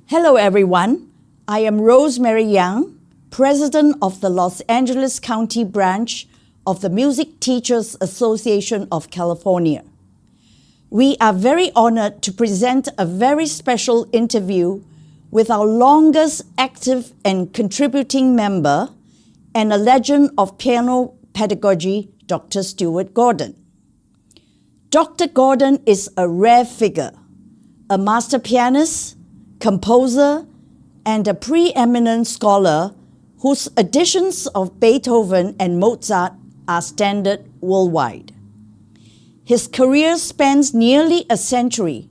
Hello everyone, I am Rosemary Young, President of the Los Angeles County branch of the Music Teachers Association of California. We are very honored to present a very special interview with our longest active and contributing member and a legend of piano pedagogy, Dr. Stewart Gordon. Dr. Gordon is a rare figure, a master pianist, composer, and a preeminent scholar whose editions of Beethoven and Mozart are standard worldwide. His career spans nearly a century,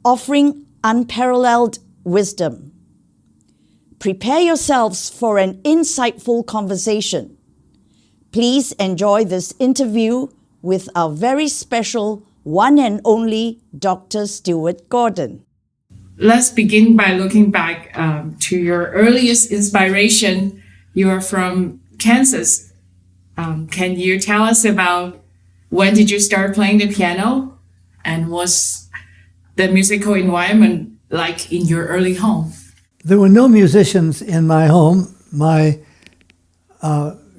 offering unparalleled wisdom. Prepare yourselves for an insightful conversation. Please enjoy this interview with our very special one and only Dr. Stewart Gordon. Let's begin by looking back to your earliest inspiration. You are from Kansas. Can you tell us about when did you start playing the piano, and what's the musical environment like in your early home? There were no musicians in my home. My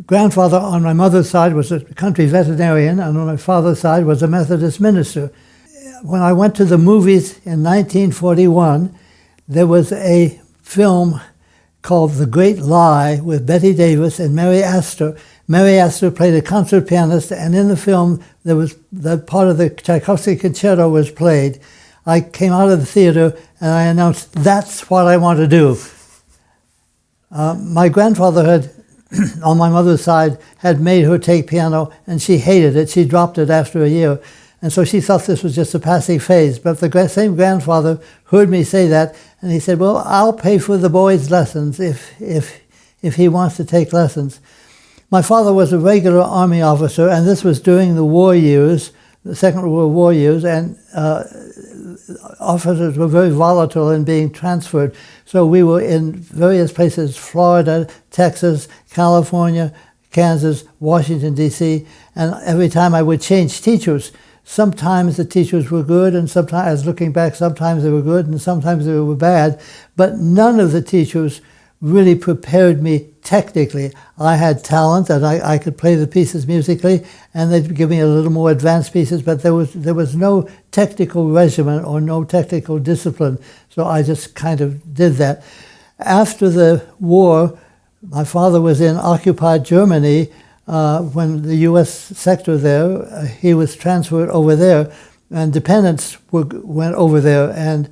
grandfather on my mother's side was a country veterinarian, and on my father's side was a Methodist minister. When I went to the movies in 1941, there was a film called The Great Lie with Bette Davis and Mary Astor. Mary Astor played a concert pianist, and in the film, there was that part of the Tchaikovsky concerto was played. I came out of the theater and I announced, "That's what I want to do." My grandfather had, on my mother's side, had made her take piano, and she hated it. She dropped it after a year. And so she thought this was just a passing phase. But the same grandfather heard me say that, and he said, "Well, I'll pay for the boy's lessons if he wants to take lessons." My father was a regular Army officer, and this was during the war years, the Second World War years, and officers were very volatile in being transferred. So we were in various places, Florida, Texas, California, Kansas, Washington, D.C., and every time I would change teachers, sometimes the teachers were good, and sometimes, looking back, sometimes they were good, and sometimes they were bad. But none of the teachers really prepared me technically. I had talent, and I could play the pieces musically, and they'd give me a little more advanced pieces, but there was no technical regimen or no technical discipline. So I just kind of did that. After the war, my father was in occupied Germany. When the U.S. sector there, he was transferred over there, and dependents went over there. And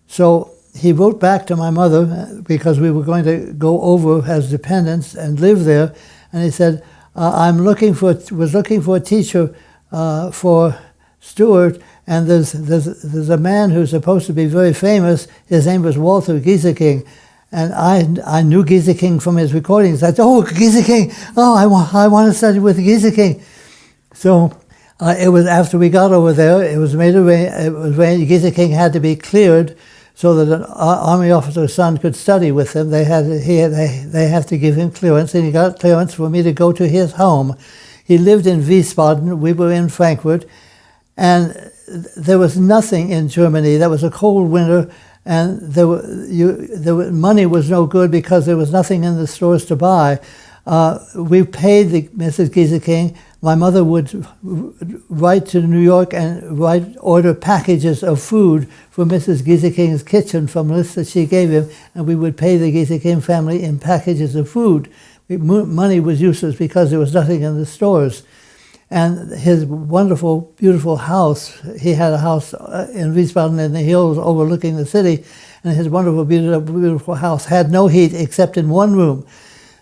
so he wrote back to my mother, because we were going to go over as dependents and live there. And he said, "I'm was looking for a teacher for Stewart, and there's a man who's supposed to be very famous. His name was Walter Gieseking." And I knew Gieseking from his recordings. I said, "Oh, Gieseking! Oh, I want to study with Gieseking." So it was after we got over there. It was made Gieseking had to be cleared so that an Army officer's son could study with him. They have to give him clearance, and he got clearance for me to go to his home. He lived in Wiesbaden. We were in Frankfurt, and there was nothing in Germany. That was a cold winter. And money was no good because there was nothing in the stores to buy. We paid Mrs. Gieseking. My mother would write to New York and order packages of food for Mrs. Gieseking's kitchen from lists that she gave him, and we would pay the Gieseking family in packages of food. Money was useless because there was nothing in the stores. And his wonderful, beautiful house, he had a house in Wiesbaden in the hills overlooking the city, and his wonderful, beautiful house had no heat except in one room.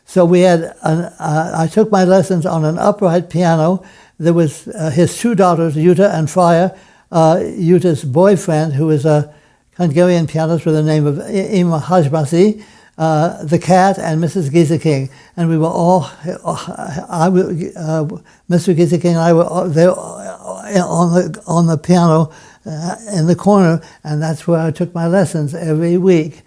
So we had, I took my lessons on an upright piano. There was his two daughters, Jutta and Freya, Jutta's boyfriend, who was a Hungarian pianist with the name of Ima Hajmasi, the cat, and Mrs. Gieseking, and we were all, Mr. Gieseking and I were there on the piano in the corner, and that's where I took my lessons every week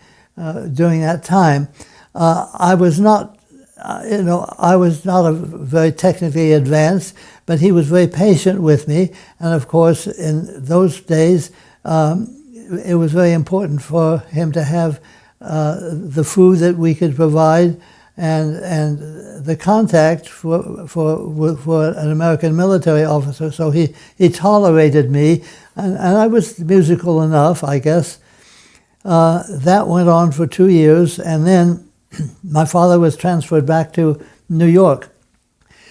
during that time. I was not a very technically advanced, but he was very patient with me, and of course, in those days, it was very important for him to have the food that we could provide and the contact for an American military officer. So he tolerated me, and I was musical enough, I guess. That went on for 2 years, and then my father was transferred back to New York.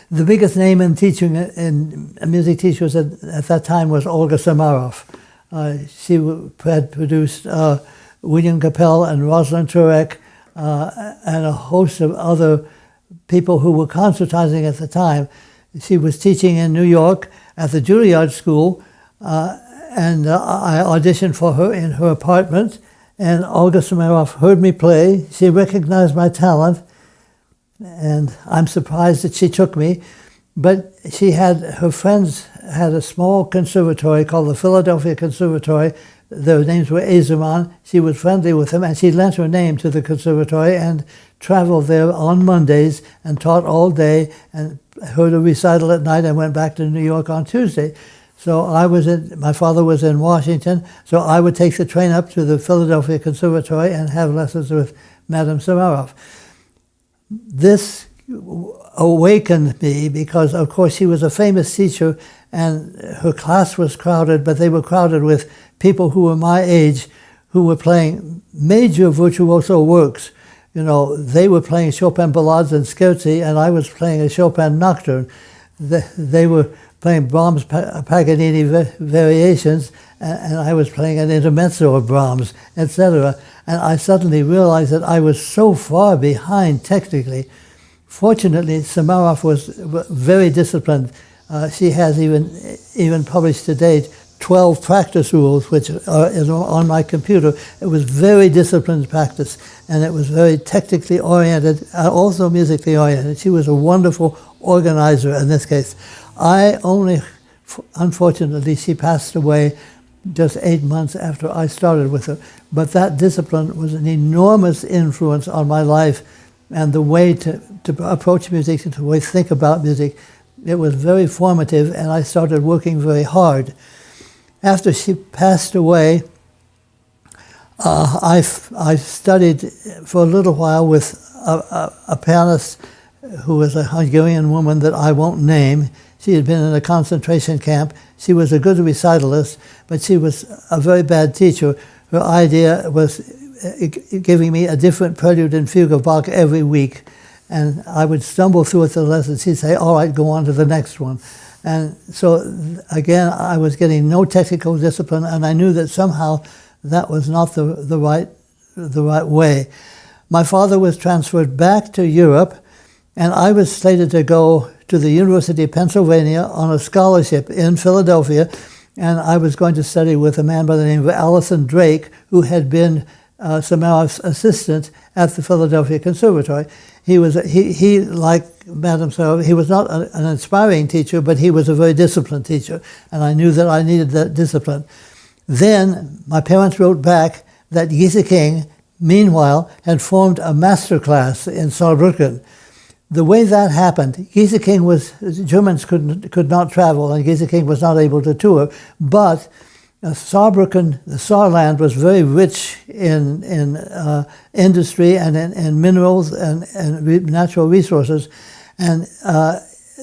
The biggest name in teaching, in music teachers at that time, was Olga Samaroff. She had produced William Capell and Rosalind Turek and a host of other people who were concertizing at the time. She was teaching in New York at the Juilliard School, and I auditioned for her in her apartment, and Olga Samaroff heard me play. She recognized my talent, and I'm surprised that she took me. But her friends had a small conservatory called the Philadelphia Conservatory. Their names were Azaman. She was friendly with them, and she lent her name to the conservatory and traveled there on Mondays and taught all day and heard a recital at night and went back to New York on Tuesday. So my father was in Washington, so I would take the train up to the Philadelphia Conservatory and have lessons with Madame Samaroff. This awakened me because, of course, she was a famous teacher and her class was crowded, but they were crowded with people who were my age who were playing major virtuoso works. You know, they were playing Chopin ballades and scherzi, and I was playing a Chopin nocturne. They were playing Brahms Paganini variations, and I was playing an intermezzo of Brahms, etc. And I suddenly realized that I was so far behind technically. Fortunately, Samaroff was very disciplined. She has even published to date 12 practice rules, which is on my computer. It was very disciplined practice, and it was very technically oriented, also musically oriented. She was a wonderful organizer in this case. Unfortunately, she passed away just 8 months after I started with her. But that discipline was an enormous influence on my life and the way to approach music, and the way to think about music. It was very formative, and I started working very hard. After she passed away, I studied for a little while with a pianist who was a Hungarian woman that I won't name. She had been in a concentration camp. She was a good recitalist, but she was a very bad teacher. Her idea was giving me a different prelude and fugue of Bach every week. And I would stumble through the lessons. She'd say, all right, go on to the next one. And so, again, I was getting no technical discipline, and I knew that somehow that was not the right way. My father was transferred back to Europe, and I was slated to go to the University of Pennsylvania on a scholarship in Philadelphia, and I was going to study with a man by the name of Allison Drake, who had been Samaroff's assistant at the Philadelphia Conservatory. He like Madame Samaroff, he was not an inspiring teacher, but he was a very disciplined teacher, and I knew that I needed that discipline. Then my parents wrote back that Gieseking, meanwhile, had formed a master class in Saarbrücken. The way that happened, Germans could not travel, and Gieseking was not able to tour, but Saarbrücken, the Saarland, was very rich in industry and in minerals and natural resources, and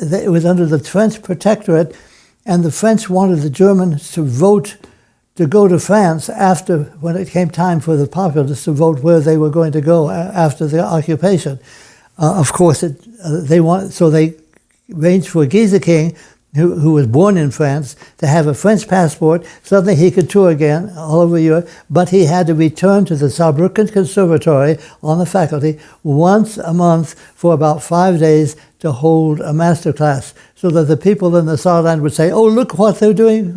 it was under the French protectorate, and the French wanted the Germans to vote to go to France when it came time for the populace to vote where they were going to go after the occupation. Of course, they arranged for Gieseking, who was born in France, to have a French passport. Suddenly he could tour again all over Europe, but he had to return to the Saarbrücken Conservatory on the faculty once a month for about 5 days to hold a master class, so that the people in the Saarland would say, oh, look what they're doing.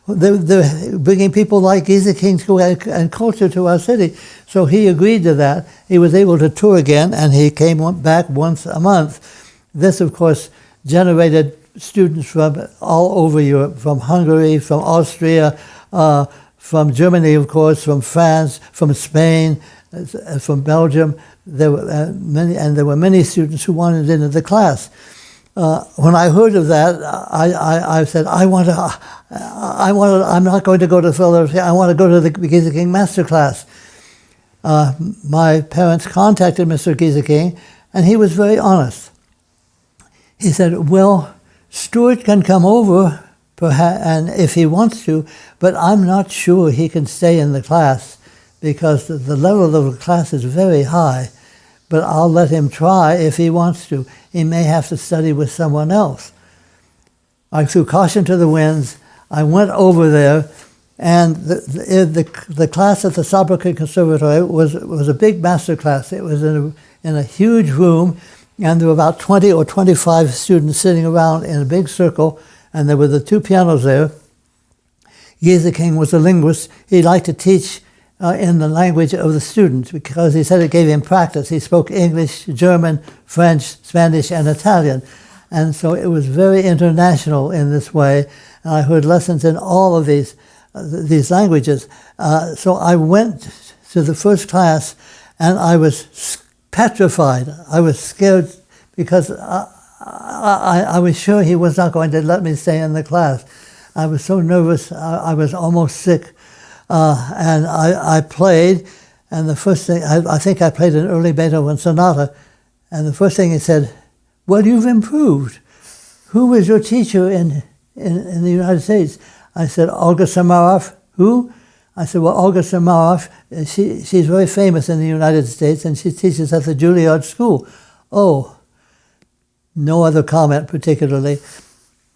They're bringing people like Gieseking and culture to our city. So he agreed to that. He was able to tour again, and he came back once a month. This, of course, generated students from all over Europe, from Hungary, from Austria, from Germany, of course, from France, from Spain, from Belgium. There were many students who wanted into the class. when I heard of that, I said, I'm not going to go to Philadelphia. I want to go to the Gieseking master class. My parents contacted Mr. Gieseking, and he was very honest. He said, well, Stewart can come over, perhaps, and if he wants to, but I'm not sure he can stay in the class because the level of the class is very high. But I'll let him try if he wants to. He may have to study with someone else. I threw caution to the winds. I went over there, and the class at the Saarbrücken Conservatory was a big master class. It was in a huge room, and there were about 20 or 25 students sitting around in a big circle, and there were the two pianos there. Gieseking was a linguist. He liked to teach in the language of the students because he said it gave him practice. He spoke English, German, French, Spanish, and Italian. And so it was very international in this way. And I heard lessons in all of these languages. So I went to the first class and I was petrified. I was scared because I was sure he was not going to let me stay in the class. I was so nervous, I was almost sick. And I played, and the first thing, I think I played an early Beethoven Sonata, and the first thing he said, well, you've improved. Who was your teacher in the United States? I said, Olga Samaroff. Who? I said, well, Olga Samaroff, she's very famous in the United States, and she teaches at the Juilliard School. Oh, no other comment particularly,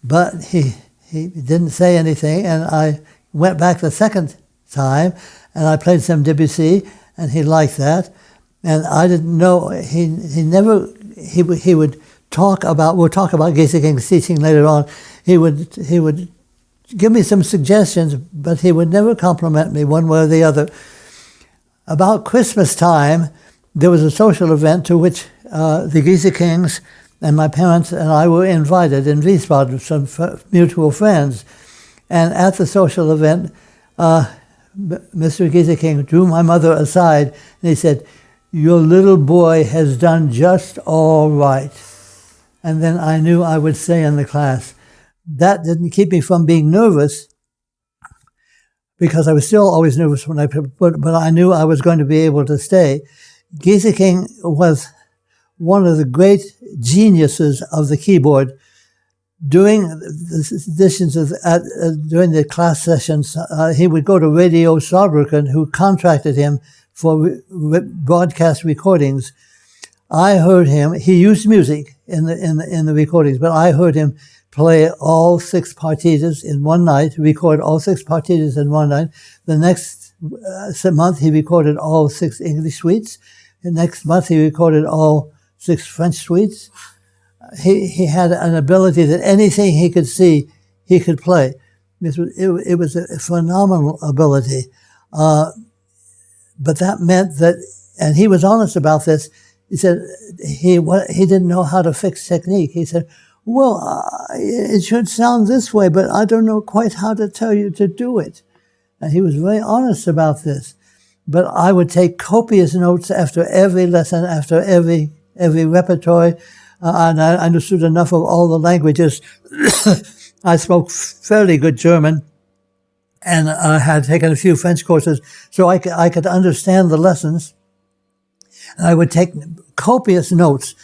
but he didn't say anything, and I went back the second time, and I played some Debussy, and he liked that. And I didn't know, he would talk about, we'll talk about Gieseking's teaching later on, he would give me some suggestions, but he would never compliment me one way or the other. About Christmas time, there was a social event to which the Giesekings and my parents and I were invited in Wiesbaden, some mutual friends. And at the social event, Mr. Gieseking drew my mother aside and he said, your little boy has done just all right. And then I knew I would stay in the class. That didn't keep me from being nervous because I was still always nervous when but I knew I was going to be able to stay. Gieseking was one of the great geniuses of the keyboard. During the class sessions, he would go to Radio Saarbrücken, who contracted him for broadcast recordings. I heard him. He used music in the recordings, but I heard him play all 6 partitas in one night. Record all 6 partitas in one night. The next month, he recorded all 6 English suites. The next month, he recorded all 6 French suites. He had an ability that anything he could see, he could play. It was a phenomenal ability. But that meant that, and he was honest about this, he said he didn't know how to fix technique. He said, well, it should sound this way, but I don't know quite how to tell you to do it. And he was very honest about this. But I would take copious notes after every lesson, after every repertory, and I understood enough of all the languages. I spoke fairly good German, and I had taken a few French courses, so I could understand the lessons. And I would take copious notes.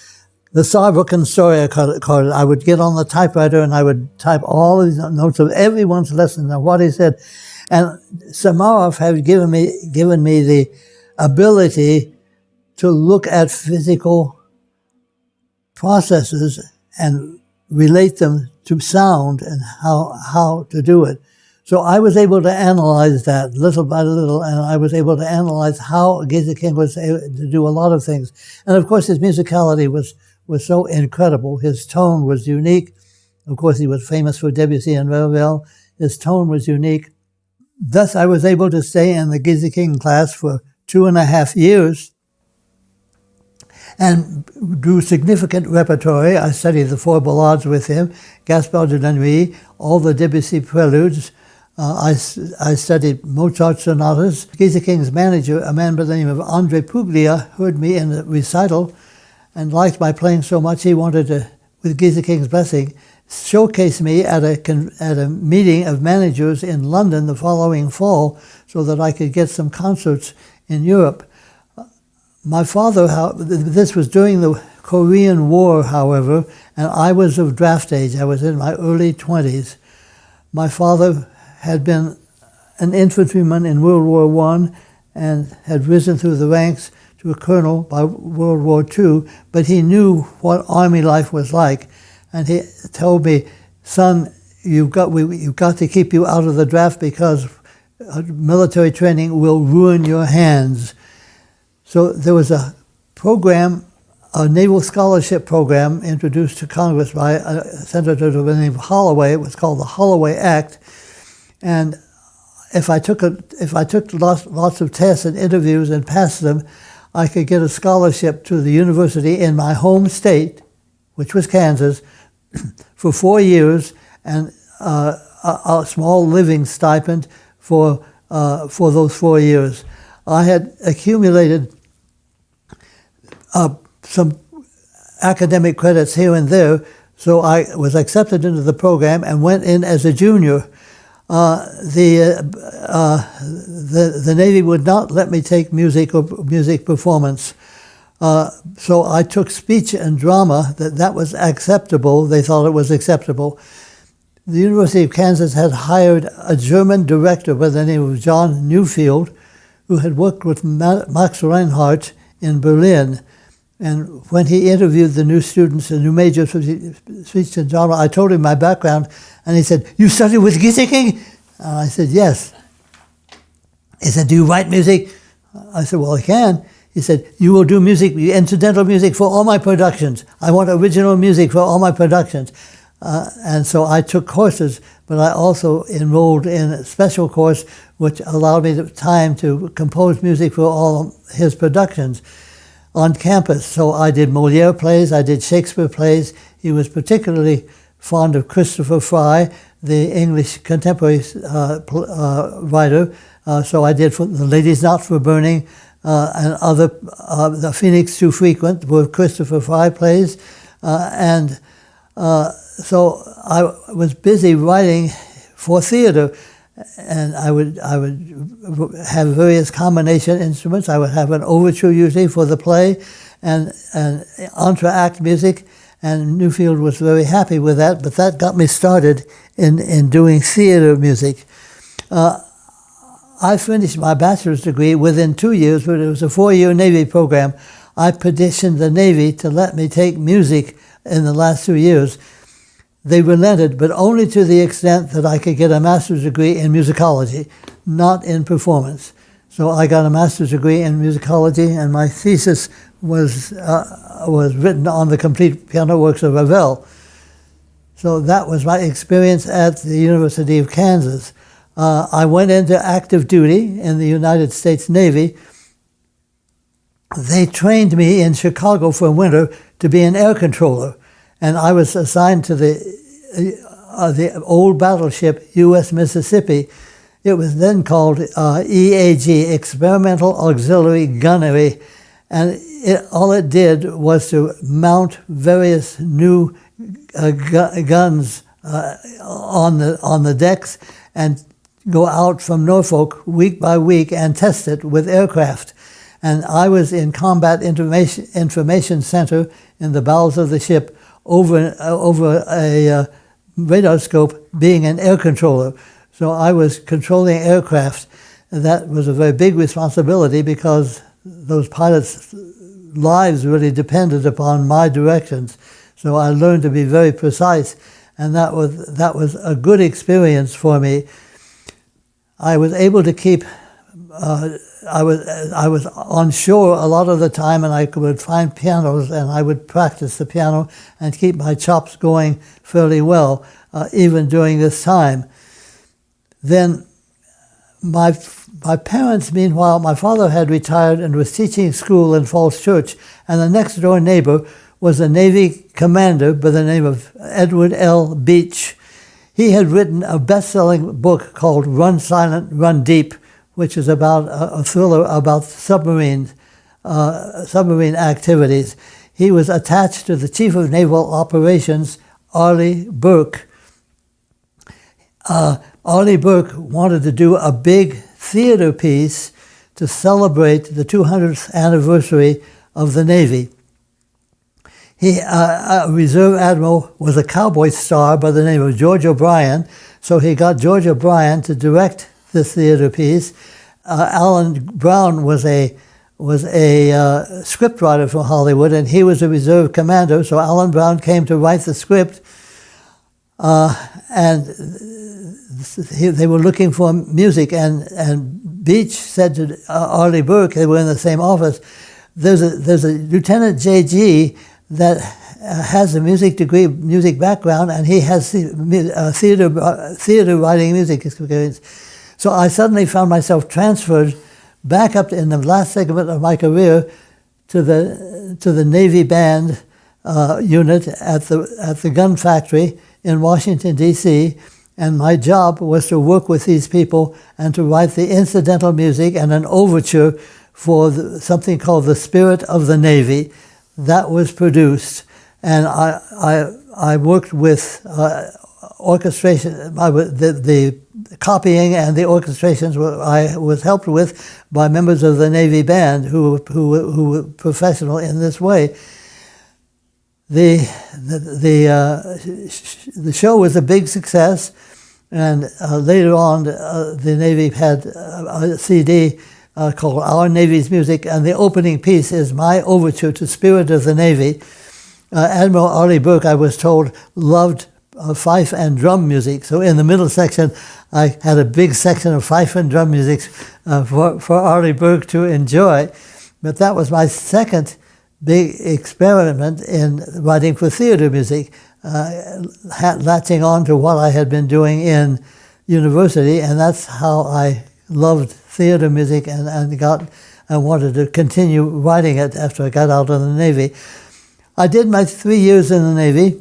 The Saarbrücken story, I would get on the typewriter and I would type all these notes of everyone's lesson and what he said. And Samaroff had given me the ability to look at physical processes and relate them to sound and how to do it. So I was able to analyze that little by little, and I was able to analyze how Gieseking was able to do a lot of things. And of course, his musicality was so incredible. His tone was unique. Of course, he was famous for Debussy and Ravel. His tone was unique. Thus, I was able to stay in the Gieseking class for 2.5 years and do significant repertory. I studied the 4 ballades with him, Gaspard de la Nuit, all the Debussy preludes. I studied Mozart Sonatas. Gieseking's manager, a man by the name of Andre Puglia, heard me in the recital and liked my playing so much he wanted to with Gieseking's blessing, showcased me at a meeting of managers in London the following fall so that I could get some concerts in Europe. My father, this was during the Korean War, however, and I was of draft age. I was in my early 20s. My father had been an infantryman in World War I and had risen through the ranks to a colonel by World War II, but he knew what Army life was like. And he told me, son, you've got to keep you out of the draft because military training will ruin your hands. So there was a program, a naval scholarship program introduced to Congress by a senator by the name of Holloway. It was called the Holloway Act. And if I took lots of tests and interviews and passed them, I could get a scholarship to the university in my home state, which was Kansas, for 4 years, and a small living stipend for those 4 years. I had accumulated some academic credits here and there, so I was accepted into the program and went in as a junior. The Navy would not let me take music or music performance. So I took speech and drama, that was acceptable. They thought it was acceptable. The University of Kansas had hired a German director by the name of John Newfield, who had worked with Max Reinhardt in Berlin. And when he interviewed the new students, the new majors for speech and drama, I told him my background, and he said, "You studied with Gieseking?" And I said, "Yes." He said, "Do you write music?" I said, "Well, I can." He said, "You will do music, incidental music for all my productions. I want original music for all my productions." And so I took courses, but I also enrolled in a special course which allowed me the time to compose music for all his productions on campus. So I did Molière plays, I did Shakespeare plays. He was particularly fond of Christopher Fry, the English contemporary writer. So I did The Lady's Not for Burning, and other, The Phoenix Too Frequent were Christopher Fry plays. So I was busy writing for theater, and I would have various combination instruments. I would have an overture usually for the play, and entr'acte music, and Newfield was very happy with that, but that got me started in doing theater music. I finished my bachelor's degree within 2 years, but it was a 4-year Navy program. I petitioned the Navy to let me take music in the last 2 years. They relented, but only to the extent that I could get a master's degree in musicology, not in performance. So I got a master's degree in musicology, and my thesis was written on the complete piano works of Adele. So that was my experience at the University of Kansas. I went into active duty in the United States Navy. They trained me in Chicago for winter to be an air controller, and I was assigned to the old battleship U.S. Mississippi. It was then called EAG, Experimental Auxiliary Gunnery, and all it did was to mount various new guns on the decks and go out from Norfolk week by week and test it with aircraft. And I was in Combat Information Center in the bowels of the ship over a radar scope, being an air controller. So I was controlling aircraft. And that was a very big responsibility because those pilots' lives really depended upon my directions. So I learned to be very precise, and that was a good experience for me. I was able to keep. I was on shore a lot of the time, and I would find pianos, and I would practice the piano and keep my chops going fairly well, even during this time. Then my parents, meanwhile, my father had retired and was teaching school in Falls Church, and the next door neighbor was a Navy commander by the name of Edward L. Beach. He had written a best-selling book called Run Silent, Run Deep, which is about a thriller about submarine activities. he was attached to the Chief of Naval Operations, Arleigh Burke. Arleigh Burke wanted to do a big theater piece to celebrate the 200th anniversary of the Navy. A reserve admiral was a cowboy star by the name of George O'Brien, so he got George O'Brien to direct this theater piece. Alan Brown was a scriptwriter from Hollywood, and he was a reserve commander, so Alan Brown came to write the script, and they were looking for music, and Beach said to Arleigh Burke, they were in the same office, there's a Lieutenant J.G. that has a music degree, music background, and he has theater writing music experience. So I suddenly found myself transferred back up in the last segment of my career to the Navy band unit at the gun factory in Washington, D.C., and my job was to work with these people and to write the incidental music and an overture for something called The Spirit of the Navy. That was produced, and I worked with orchestration. The copying and the orchestrations I was helped with by members of the Navy band who were professional in this way. The show was a big success, and later on the Navy had a CD called Our Navy's Music, and the opening piece is my overture to Spirit of the Navy. Admiral Arleigh Burke, I was told, loved fife and drum music, so in the middle section I had a big section of fife and drum music for Arleigh Burke to enjoy. But that was my second big experiment in writing for theater music, latching on to what I had been doing in university, and that's how I loved theater music and wanted to continue writing it after I got out of the Navy. I did my 3 years in the Navy.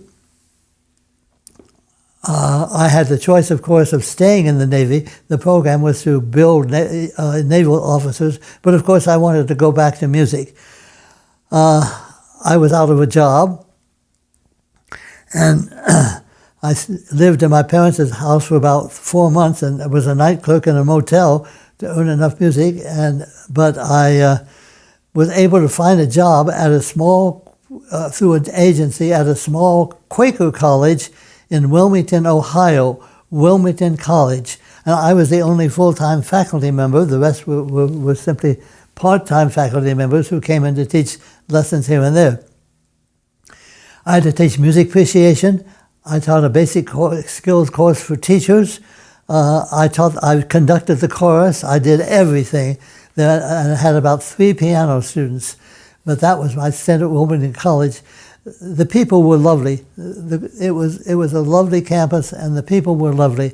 I had the choice, of course, of staying in the Navy. The program was to build naval officers, but of course I wanted to go back to music. I was out of a job, and I lived in my parents' house for about 4 months, and I was a night clerk in a motel to earn enough music. But I was able to find a job at a small, through an agency, at a small Quaker college in Wilmington, Ohio, Wilmington College. And I was the only full-time faculty member. The rest were simply part-time faculty members who came in to teach lessons here and there. I had to teach music appreciation. I taught a basic skills course for teachers. I conducted the chorus. I did everything. And I had about 3 piano students. But that was my stint at Wilmington College. The people were lovely. It was a lovely campus, and the people were lovely.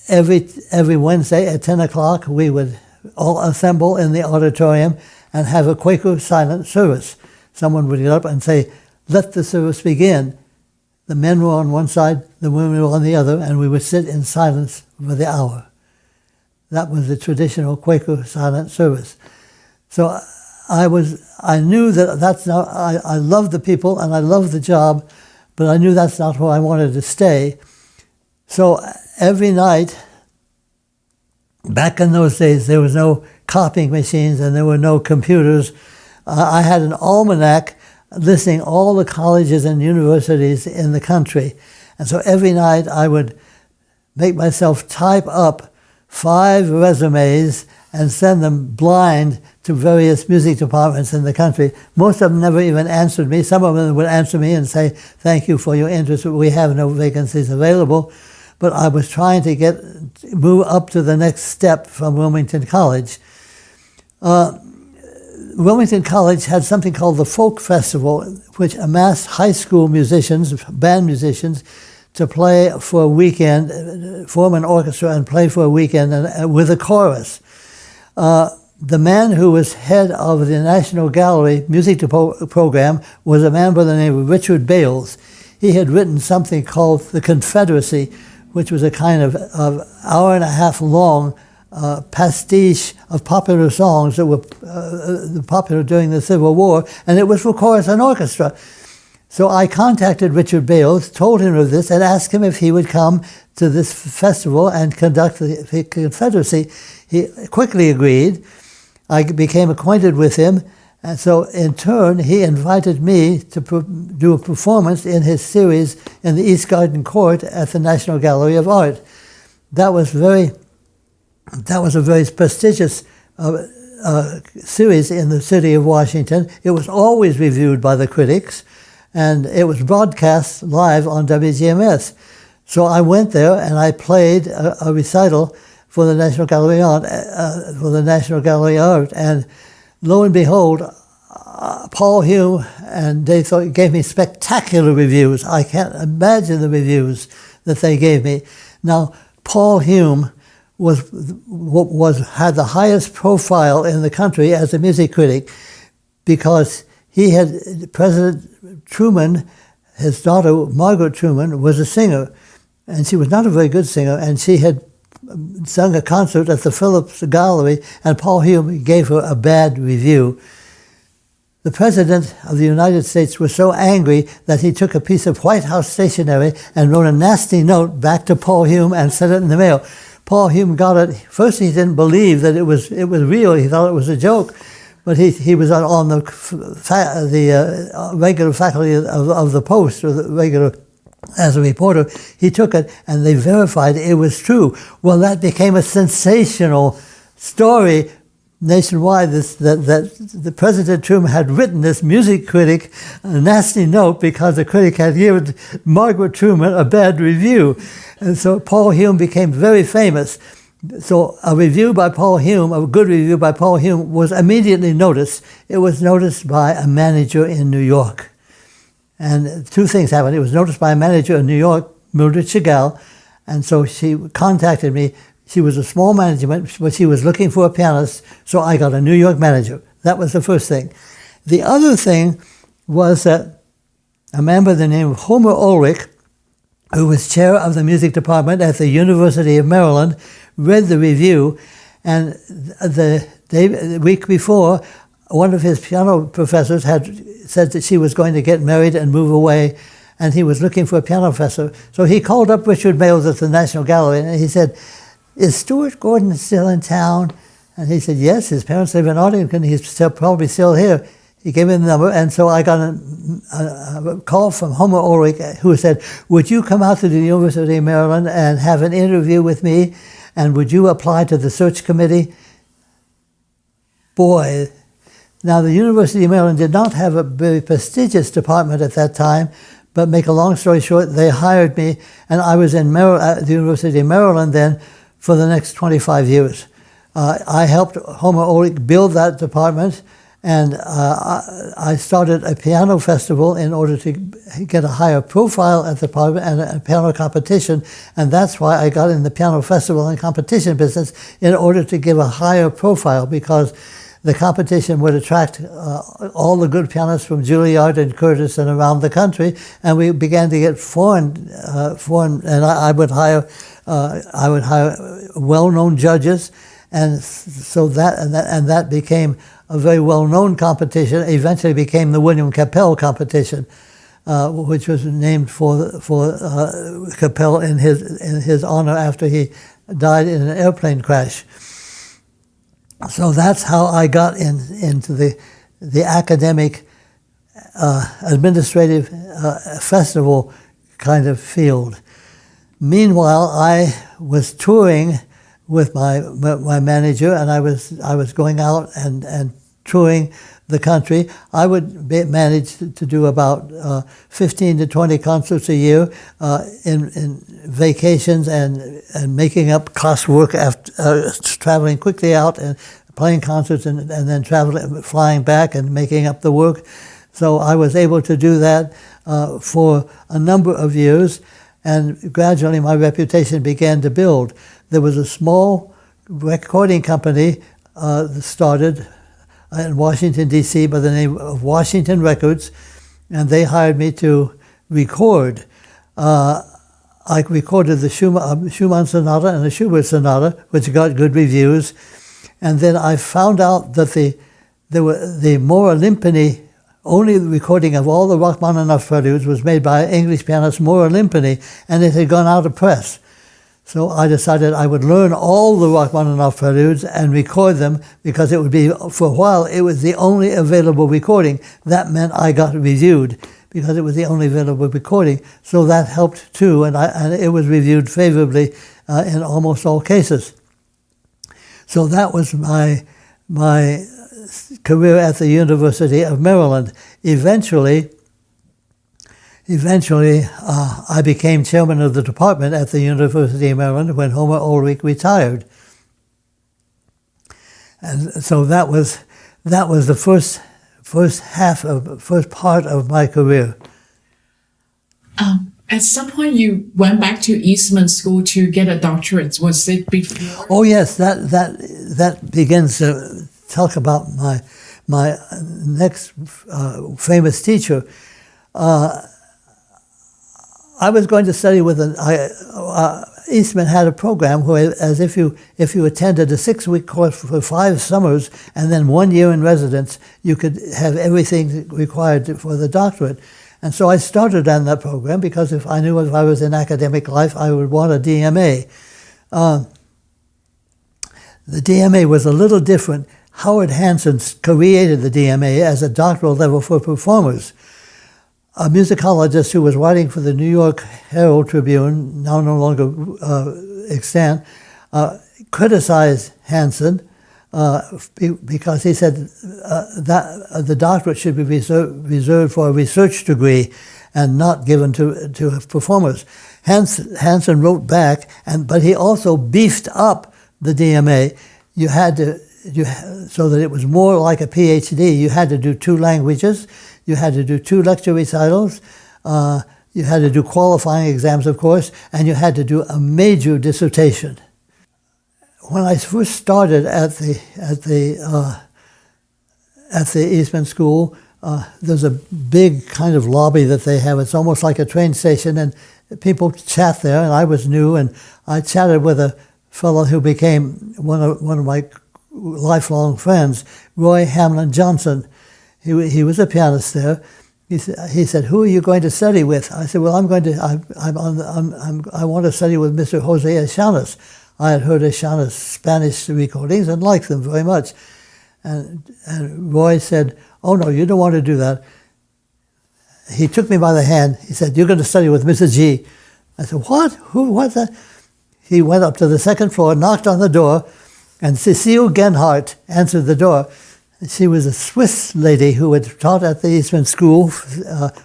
Every Wednesday at 10 o'clock, we would all assemble in the auditorium and have a Quaker silent service. Someone would get up and say, "Let the service begin." The men were on one side, the women were on the other, and we would sit in silence for the hour. That was the traditional Quaker silent service. So I knew that that's not, I loved the people and I loved the job, but I knew that's not where I wanted to stay. So every night, back in those days, there was no copying machines and there were no computers. I had an almanac listing all the colleges and universities in the country. And so every night I would make myself type up 5 resumes and send them blind to various music departments in the country. Most of them never even answered me. Some of them would answer me and say, "Thank you for your interest, but we have no vacancies available." But I was trying to move up to the next step from Wilmington College. Wilmington College had something called the Folk Festival, which amassed high school musicians, band musicians, to play for a weekend, form an orchestra and play for a weekend with a chorus. The man who was head of the National Gallery music program was a man by the name of Richard Bales. He had written something called The Confederacy, which was a kind of hour and a half long pastiche of popular songs that were popular during the Civil War, and it was for chorus and orchestra. So I contacted Richard Bales, told him of this, and asked him if he would come to this festival and conduct the Confederacy. He quickly agreed. I became acquainted with him, and so in turn he invited me to do a performance in his series in the East Garden Court at the National Gallery of Art. That was a very prestigious series in the city of Washington. It was always reviewed by the critics, and it was broadcast live on WGMS. So I went there and I played a recital for the National Gallery of Art, and lo and behold, Paul Hume and they gave me spectacular reviews. I can't imagine the reviews that they gave me. Now, Paul Hume had the highest profile in the country as a music critic, because he had President Truman, his daughter Margaret Truman, was a singer, and she was not a very good singer, and she had sung a concert at the Phillips Gallery, and Paul Hume gave her a bad review. The President of the United States was so angry that he took a piece of White House stationery and wrote a nasty note back to Paul Hume and sent it in the mail. Paul Hume got it. First, he didn't believe that it was real. He thought it was a joke. But he was on the regular faculty of the Post, or the regular as a reporter. He took it, and they verified it was true. Well, that became a sensational story nationwide, that the President Truman had written this music critic a nasty note because the critic had given Margaret Truman a bad review. And so Paul Hume became very famous. So a review by Paul Hume, a good review by Paul Hume, was immediately noticed. It was noticed by a manager in New York. And two things happened. It was noticed by a manager in New York, Mildred Chagall, and so she contacted me. She was a small management, but she was looking for a pianist, so I got a New York manager. That was the first thing. The other thing was that a man by the name of Homer Ulrich, who was chair of the music department at the University of Maryland, read the review, and the week before, one of his piano professors had said that she was going to get married and move away, and he was looking for a piano professor. So he called up Richard Bales at the National Gallery, and he said, "Is Stewart Gordon still in town?" And he said, "Yes, his parents live in Arlington. He's probably still here." He gave me the number, and so I got a call from Homer Ulrich, who said, "Would you come out to the University of Maryland and have an interview with me, and would you apply to the search committee?" Boy, now the University of Maryland did not have a very prestigious department at that time, but make a long story short, they hired me, and I was in at the University of Maryland then for the next 25 years. I helped Homer Ulrich build that department, and I started a piano festival in order to get a higher profile at the department and a piano competition, and that's why I got in the piano festival and competition business, in order to give a higher profile, because the competition would attract all the good pianists from Juilliard and Curtis and around the country, and we began to get foreign, and I would hire well-known judges, and so that became a very well-known competition. Eventually became the William Capell competition, which was named for Capell in his honor after he died in an airplane crash. So that's how I got into the academic, administrative festival kind of field. Meanwhile, I was touring with my manager, and I was going out and touring the country. I would manage to do about 15 to 20 concerts a year in vacations, and making up classwork after traveling quickly out and playing concerts, and then flying back and making up the work. So I was able to do that for a number of years, and gradually my reputation began to build. There was a small recording company started in Washington, D.C. by the name of Washington Records, and they hired me to record. I recorded the Schumann Sonata and the Schubert Sonata, which got good reviews. And then I found out that the Mora Limpany, only recording of all the Rachmaninoff preludes, was made by English pianist Mora Limpany, and it had gone out of press. So I decided I would learn all the Rachmaninoff preludes and record them, because it would be, for a while, it was the only available recording. That meant I got reviewed, because it was the only available recording. So that helped too, and it was reviewed favorably in almost all cases. So that was my career at the University of Maryland. Eventually, I became chairman of the department at the University of Maryland when Homer Ulrich retired. And so that was the first part of my career. At some point, you went back to Eastman School to get a doctorate. Was it before? Oh yes, that begins to talk about my next famous teacher. I was going to study with Eastman had a program where, as if you attended a 6-week course for 5 summers and then 1 year in residence, you could have everything required for the doctorate. And so I started on that program because I knew if I was in academic life, I would want a DMA. The DMA was a little different. Howard Hanson created the DMA as a doctoral level for performers. A musicologist who was writing for the New York Herald Tribune, now no longer extant, criticized Hanson because he said that the doctorate should be reserved for a research degree and not given to performers. Hanson wrote back, but he also beefed up the DMA. So that it was more like a PhD. You had to do 2 languages. You had to do 2 lecture recitals. You had to do qualifying exams, of course, and you had to do a major dissertation. When I first started at the Eastman School, there's a big kind of lobby that they have. It's almost like a train station, and people chat there. And I was new, and I chatted with a fellow who became one of my lifelong friends, Roy Hamlin Johnson. He was a pianist there. He said, "Who are you going to study with?" I said, "Well, I want to study with Mr. Jose Echanas." I had heard Echanas' Spanish recordings and liked them very much. And Roy said, "Oh no, you don't want to do that." He took me by the hand. He said, "You're going to study with Mrs. G." I said, "What? Who? What's that?" He went up to the 2nd floor, knocked on the door, and Cecile Genhardt answered the door. She was a Swiss lady who had taught at the Eastman School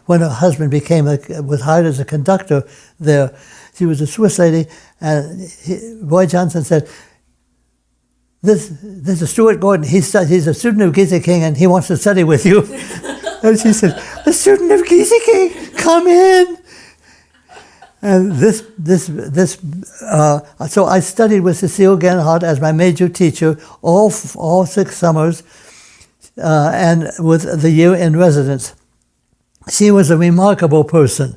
when her husband was hired as a conductor there. She was a Swiss lady, and Roy Johnson said, "This is Stewart Gordon. He's a student of Gieseking, and he wants to study with you." And she said, "A student of Gieseking, come in." And so I studied with Cecile Genhardt as my major teacher all 6 summers. And with the year in residence. She was a remarkable person.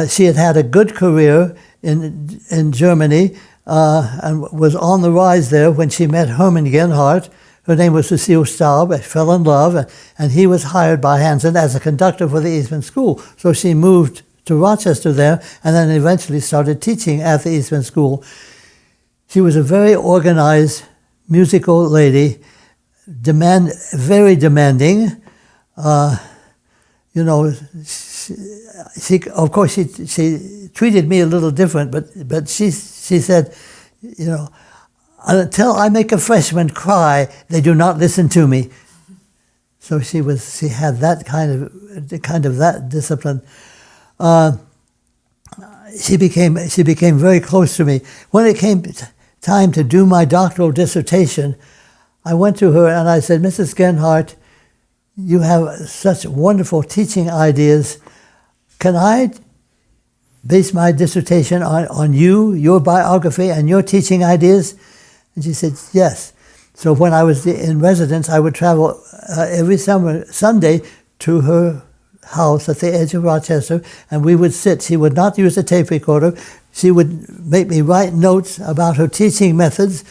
She had had a good career in Germany and was on the rise there when she met Hermann Genhardt. Her name was Cecile Staub. They fell in love, and he was hired by Hanson as a conductor for the Eastman School. So she moved to Rochester there and then eventually started teaching at the Eastman School. She was a very organized musical lady, very demanding. She of course she treated me a little different, but she said, "Until I make a freshman cry, they do not listen to me." So she had that kind of that discipline. She became very close to me. When it came time to do my doctoral dissertation, I went to her and I said, "Mrs. Genhardt, you have such wonderful teaching ideas. Can I base my dissertation on you, your biography, and your teaching ideas?" And she said, "Yes." So when I was in residence, I would travel every Sunday to her house at the edge of Rochester, and we would sit. She would not use a tape recorder. She would make me write notes about her teaching methods,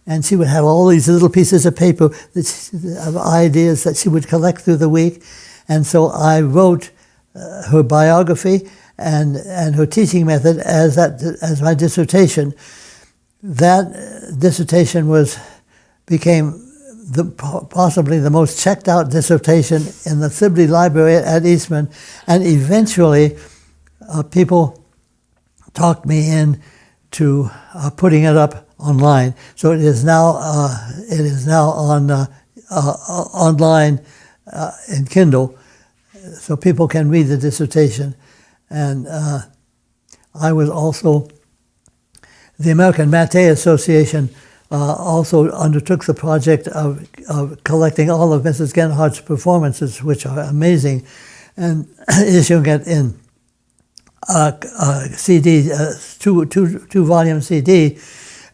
and she would have all these little pieces of paper of ideas that she would collect through the week. And so I wrote her biography and her teaching method as my dissertation. That dissertation became possibly the most checked out dissertation in the Sibley Library at Eastman, and eventually people talked me into putting it up online. So it is now on online in Kindle, so people can read the dissertation. And I was also, the American Maté Association also undertook the project of collecting all of Mrs. Genhardt's performances, which are amazing, and issuing it in CD, two-volume CD,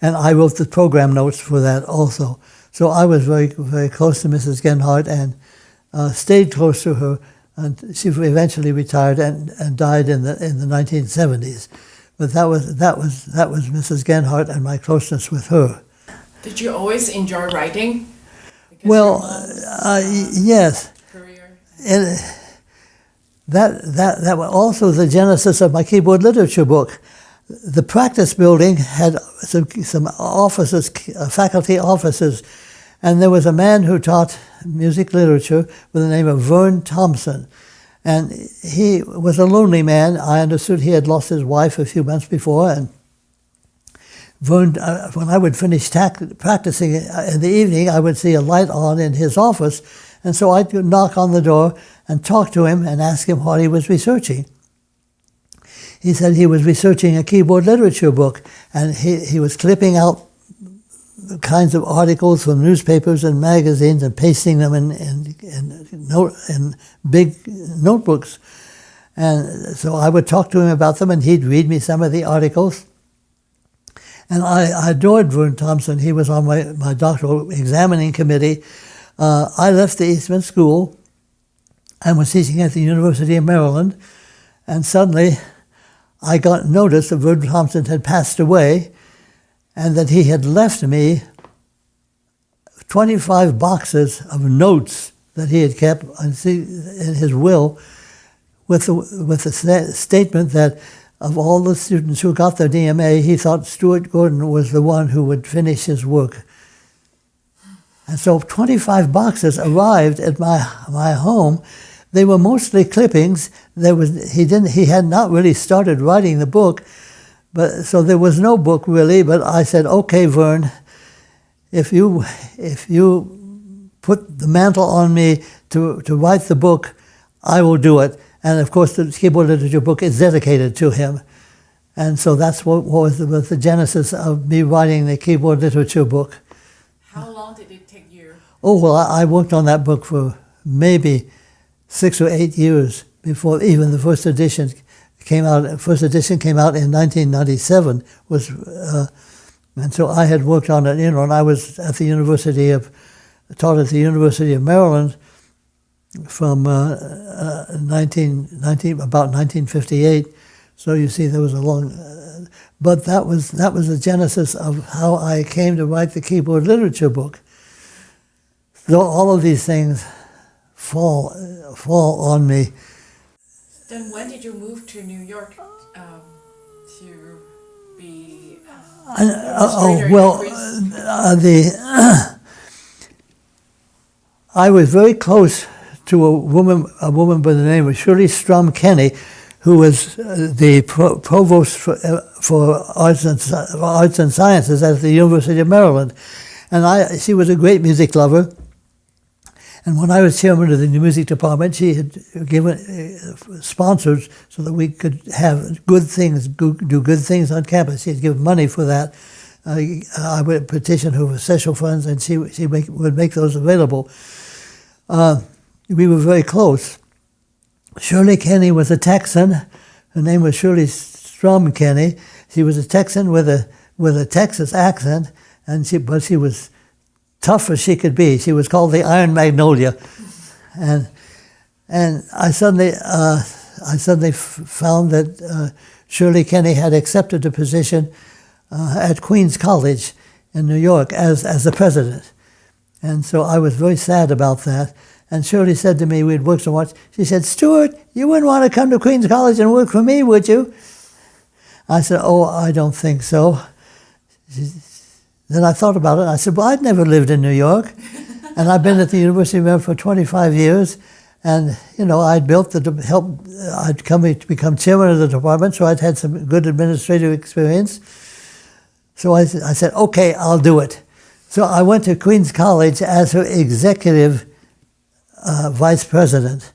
and I wrote the program notes for that also. So I was very, very close to Mrs. Genhardt and stayed close to her. And she eventually retired and died in the 1970s. But that was Mrs. Genhardt and my closeness with her. Did you always enjoy writing? Well, yes. Career. And that was also the genesis of my keyboard literature book. The practice building had some offices, faculty offices, and there was a man who taught music literature with the name of Vern Thompson. And he was a lonely man. I understood he had lost his wife a few months before, and Vern, when I would finish practicing in the evening, I would see a light on in his office, and so I'd knock on the door and talk to him and ask him what he was researching. He said he was researching a keyboard literature book, and he was clipping out kinds of articles from newspapers and magazines and pasting them in big notebooks. And so I would talk to him about them, and he'd read me some of the articles. And I adored Vern Thompson. He was on my doctoral examining committee. I left the Eastman School and was teaching at the University of Maryland, and suddenly I got notice that Vern Thompson had passed away, and that he had left me 25 boxes of notes that he had kept in his will, with the statement that of all the students who got their DMA, he thought Stewart Gordon was the one who would finish his work. And so 25 boxes arrived at my home. They were mostly clippings. He had not really started writing the book, so there was no book really. But I said, "Okay, Vern, if you put the mantle on me to write the book, I will do it." And of course, the keyboard literature book is dedicated to him, and so that's what was the genesis of me writing the keyboard literature book. How long did it take you? Oh well, I worked on that book for maybe 6 or 8 years before even the first edition came out. First edition came out in 1997. And so I had worked on it. And I was at the taught at the University of Maryland from about 1958. So you see, there was a long. But that was the genesis of how I came to write the keyboard literature book. So all of these things fall on me. Then when did you move to New York to be I was very close to a woman by the name of Shirley Strum Kenny, who was the provost for arts and sciences at the University of Maryland, and she was a great music lover. And when I was chairman of the music department, she had given sponsors so that we could have good things, do good things on campus. She had given money for that. I would petition her for special funds, and she would make those available. We were very close. Shirley Kenny was a Texan. Her name was Shirley Strum Kenny. She was a Texan with a Texas accent, but she was tough as she could be. She was called the Iron Magnolia. And And I suddenly found that Shirley Kenny had accepted a position at Queens College in New York as the president. And so I was very sad about that. And Shirley said to me, we'd worked so much, she said, "Stewart, you wouldn't want to come to Queens College and work for me, would you?" I said, "Oh, I don't think so." Then I thought about it. I said, "Well, I'd never lived in New York. And I've been at the University of Maryland for 25 years. And, I'd come to become chairman of the department, so I'd had some good administrative experience." So I said, "Okay, I'll do it." So I went to Queens College as her executive vice president,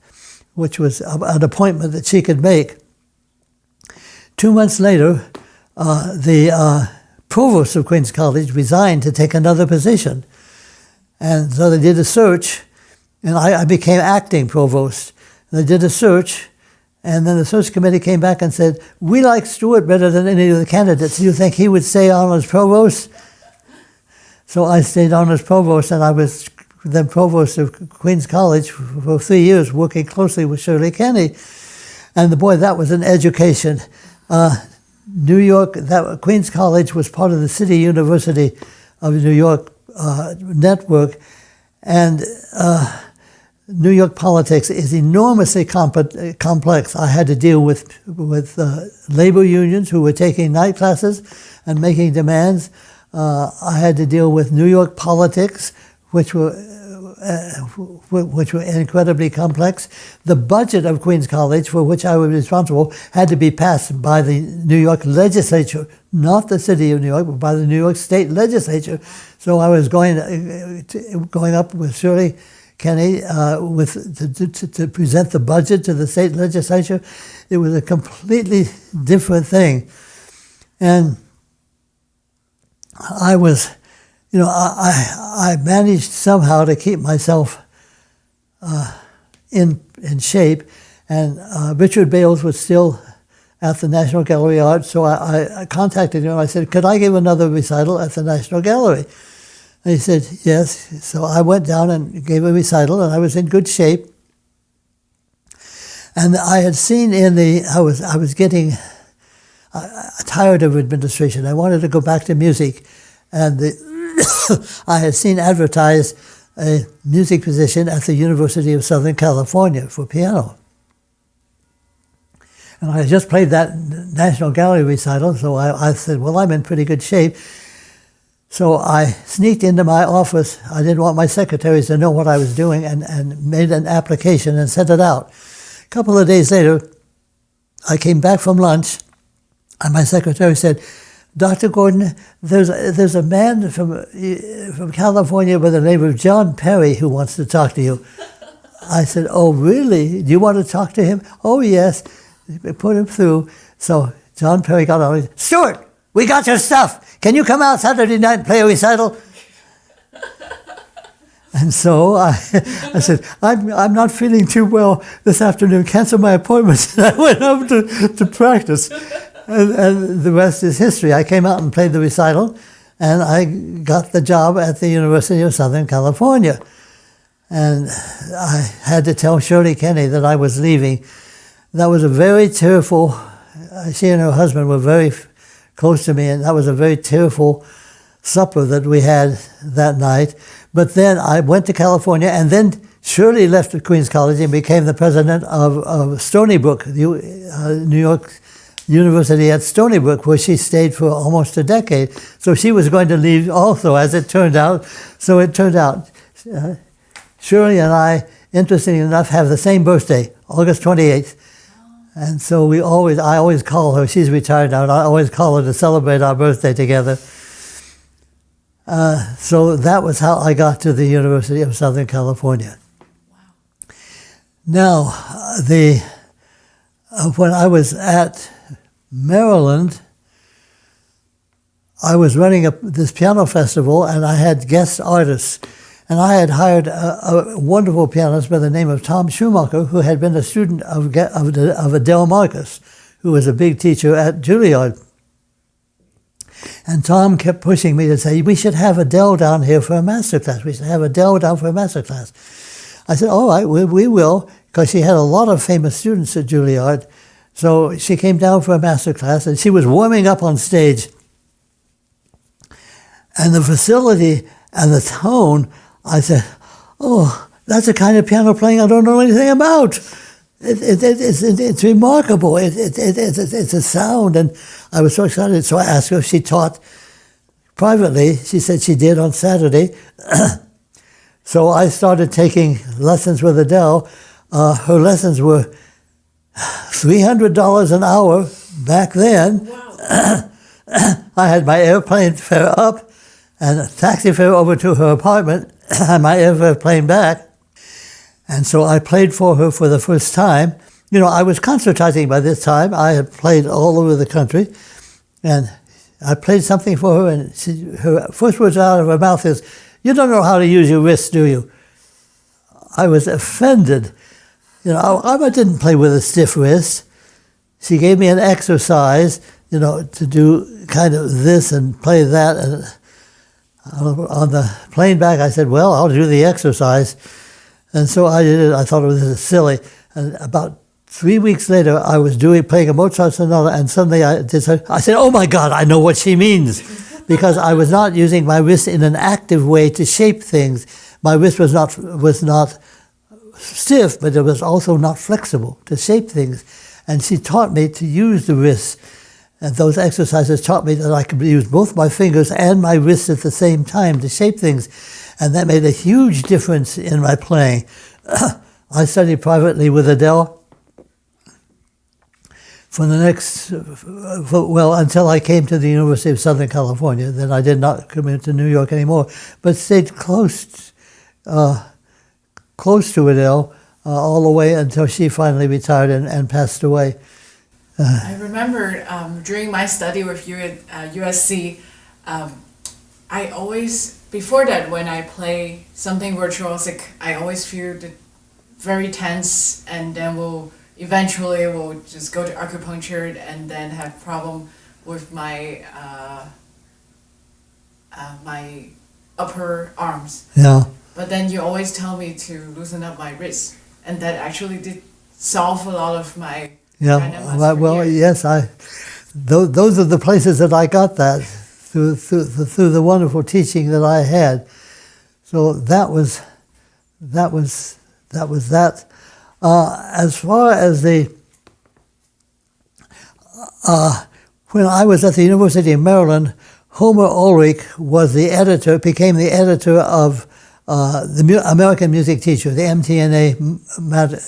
which was an appointment that she could make. 2 months later, the provost of Queens College resigned to take another position. And so they did a search, and I became acting provost. They did a search, and then the search committee came back and said, "We like Stewart better than any of the candidates. Do you think he would stay on as provost?" So I stayed on as provost, and I was then provost of Queens College for 3 years, working closely with Shirley Kenny. And boy, that was an education. New York, Queens College was part of the City University of New York network, and New York politics is enormously complex. I had to deal with labor unions who were taking night classes and making demands. I had to deal with New York politics, which were incredibly complex. The budget of Queens College, for which I was responsible, had to be passed by the New York legislature, not the city of New York, but by the New York state legislature. So I was going up with Shirley Kenny to present the budget to the state legislature. It was a completely different thing. And I was, I managed somehow to keep myself in shape, and Richard Bales was still at the National Gallery of Art, so I contacted him. I said, "Could I give another recital at the National Gallery?" And he said, "Yes." So I went down and gave a recital, and I was in good shape. And I had seen I was getting tired of administration. I wanted to go back to music, and I had seen advertised a music position at the University of Southern California for piano. And I had just played that National Gallery recital, so I said, well, I'm in pretty good shape. So I sneaked into my office. I didn't want my secretaries to know what I was doing, and made an application and sent it out. A couple of days later, I came back from lunch, and my secretary said, "Dr. Gordon, there's a man from California by the name of John Perry who wants to talk to you." I said, "Oh, really? Do you want to talk to him?" "Oh, yes." Put him through. So John Perry got on. He said, "Stewart, we got your stuff. Can you come out Saturday night and play a recital?" And so I said, I'm not feeling too well this afternoon. Cancel my appointment. And I went up to practice. And the rest is history. I came out and played the recital, and I got the job at the University of Southern California. And I had to tell Shirley Kenny that I was leaving. That was a very tearful, she and her husband were very close to me, and that was a very tearful supper that we had that night. But then I went to California, and then Shirley left Queens College and became the president of Stony Brook, New York University at Stony Brook, where she stayed for almost a decade. So she was going to leave also, as it turned out. So it turned out, Shirley and I, interestingly enough, have the same birthday, August 28th. And so I always call her, she's retired now, and I always call her to celebrate our birthday together. So that was how I got to the University of Southern California. Wow. Now, when I was at Maryland, I was running this piano festival, and I had guest artists. And I had hired a wonderful pianist by the name of Tom Schumacher, who had been a student of Adele Marcus, who was a big teacher at Juilliard. And Tom kept pushing me to say, "We should have Adele down here for a master class. We should have Adele down for a master class." I said, "All right, we will. because she had a lot of famous students at Juilliard. So she came down for a master class, and she was warming up on stage. And the facility and the tone, I said, oh, that's the kind of piano playing I don't know anything about. It's remarkable. It's a sound. And I was so excited. So I asked her if she taught privately. She said she did on Saturday. So I started taking lessons with Adele. Her lessons were $300 an hour back then. Wow. I had my airplane fare up and a taxi fare over to her apartment and my airplane back. And so I played for her for the first time. You know, I was concertizing by this time. I had played all over the country. And I played something for her, and her first words out of her mouth is, "You don't know how to use your wrists, do you?" I was offended. You know, I didn't play with a stiff wrist. She gave me an exercise, you know, to do kind of this and play that. And on the plane back, I said, well, I'll do the exercise. And so I did it. I thought, this is silly. And about 3 weeks later, I was playing a Mozart Sonata, and suddenly I said, oh my God, I know what she means. Because I was not using my wrist in an active way to shape things. My wrist was not stiff, but it was also not flexible to shape things. And she taught me to use the wrist. And those exercises taught me that I could use both my fingers and my wrist at the same time to shape things. And that made a huge difference in my playing. I studied privately with Adele for the next, until I came to the University of Southern California. Then I did not come into New York anymore, but stayed close to Adele all the way until she finally retired and passed away. I remember during my study with you at USC, I always, before that, when I play something virtuosic, I always feel very tense, and then eventually we'll just go to acupuncture and then have problem with my my upper arms. Yeah. But then you always tell me to loosen up my wrist, and that actually did solve a lot of my dilemmas for well, years. yes, those are the places that I got that through the wonderful teaching that I had. So that was that. As far as when I was at the University of Maryland, Homer Ulrich became the editor of the American Music Teacher, the MTNA.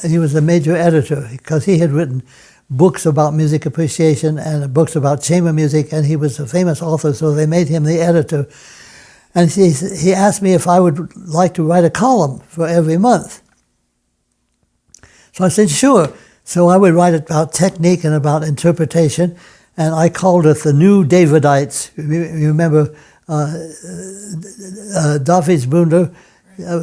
He was the major editor because he had written books about music appreciation and books about chamber music, and he was a famous author, so they made him the editor. And he asked me if I would like to write a column for every month. So I said, sure. So I would write about technique and about interpretation, and I called it the New Davidites. You remember Davidsbündler,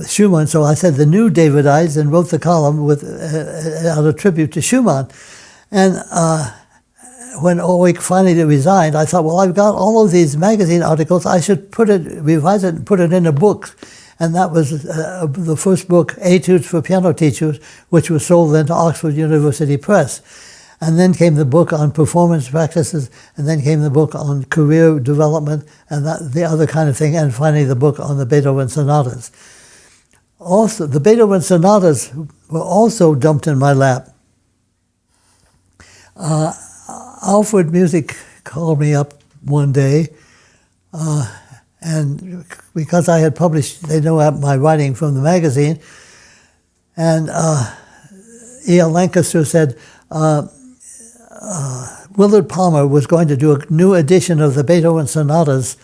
Schumann. So I said the New Davidites and wrote the column with a tribute to Schumann. And when Ulrich finally resigned, I thought, well, I've got all of these magazine articles. I should revise it and put it in a book. And that was the first book, Etudes for Piano Teachers, which was sold then to Oxford University Press. And then came the book on performance practices, and then came the book on career development, and the other kind of thing, and finally the book on the Beethoven Sonatas. Also, the Beethoven Sonatas were also dumped in my lap. Alfred Music called me up one day, and because I had published, they know my writing from the magazine, and E.L. Lancaster said, Willard Palmer was going to do a new edition of the Beethoven Sonatas,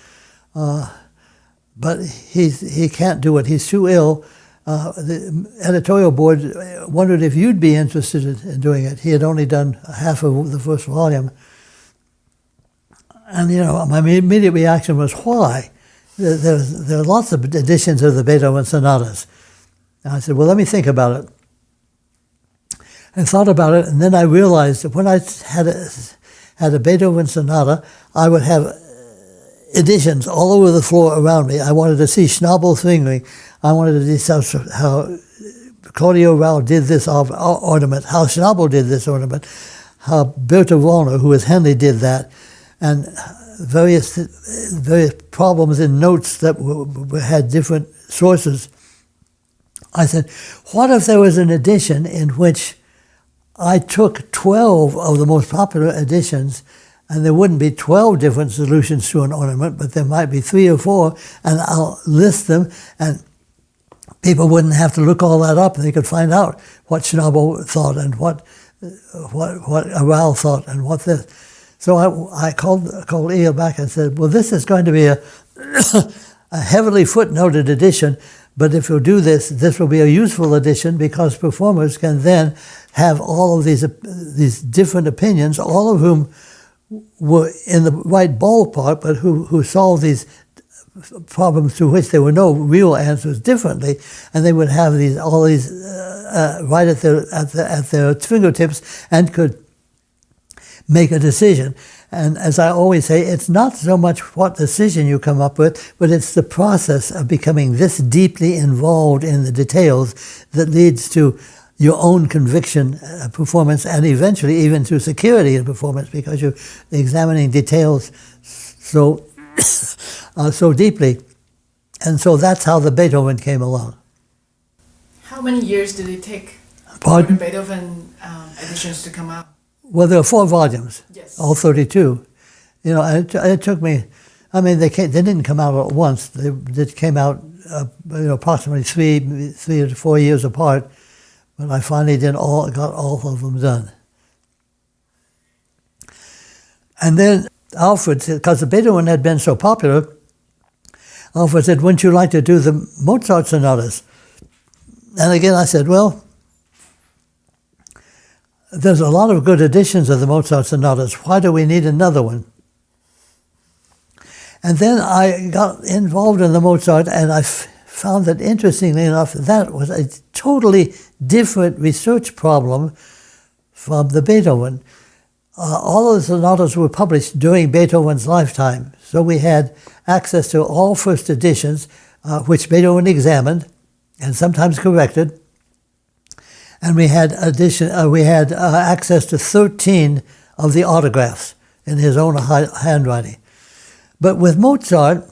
but he can't do it. He's too ill. The editorial board wondered if you'd be interested in doing it. He had only done half of the first volume. And, my immediate reaction was, why? There are lots of editions of the Beethoven Sonatas. And I said, well, let me think about it. I thought about it, and then I realized that when I had a Beethoven sonata, I would have editions all over the floor around me. I wanted to see Schnabel fingering. I wanted to see how Claudio Rau did this ornament, how Schnabel did this ornament, how Berta Wallner, who was Henley, did that, and various problems in notes that had different sources. I said, what if there was an edition in which I took 12 of the most popular editions, and there wouldn't be 12 different solutions to an ornament, but there might be 3 or 4, and I'll list them, and people wouldn't have to look all that up, and they could find out what Schnabel thought and what Rau thought and what this. So I called Eel back and said, well, this is going to be a heavily footnoted edition, but if you do this, this will be a useful edition because performers can then have all of these different opinions, all of whom were in the right ballpark, but who solved these problems to which there were no real answers differently, and they would have all these right at their fingertips and could make a decision. And as I always say, it's not so much what decision you come up with, but it's the process of becoming this deeply involved in the details that leads to your own conviction, performance, and eventually even to security in performance, because you're examining details so deeply. And so that's how the Beethoven came along. How many years did it take Pardon? for the Beethoven editions to come out? Well, there are 4 volumes, Yes. all 32. You know, and it took me. I mean, they didn't come out at once. They came out, approximately 3 to 4 years apart. But I finally got all of them done. And then Alfred, because the Beethoven had been so popular, Alfred said, "Wouldn't you like to do the Mozart sonatas?" And again, I said, well, there's a lot of good editions of the Mozart sonatas. Why do we need another one? And then I got involved in the Mozart, and I found that, interestingly enough, that was a totally different research problem from the Beethoven. All of the sonatas were published during Beethoven's lifetime, so we had access to all first editions, which Beethoven examined and sometimes corrected. And we had access to 13 of the autographs in his own handwriting. But with Mozart,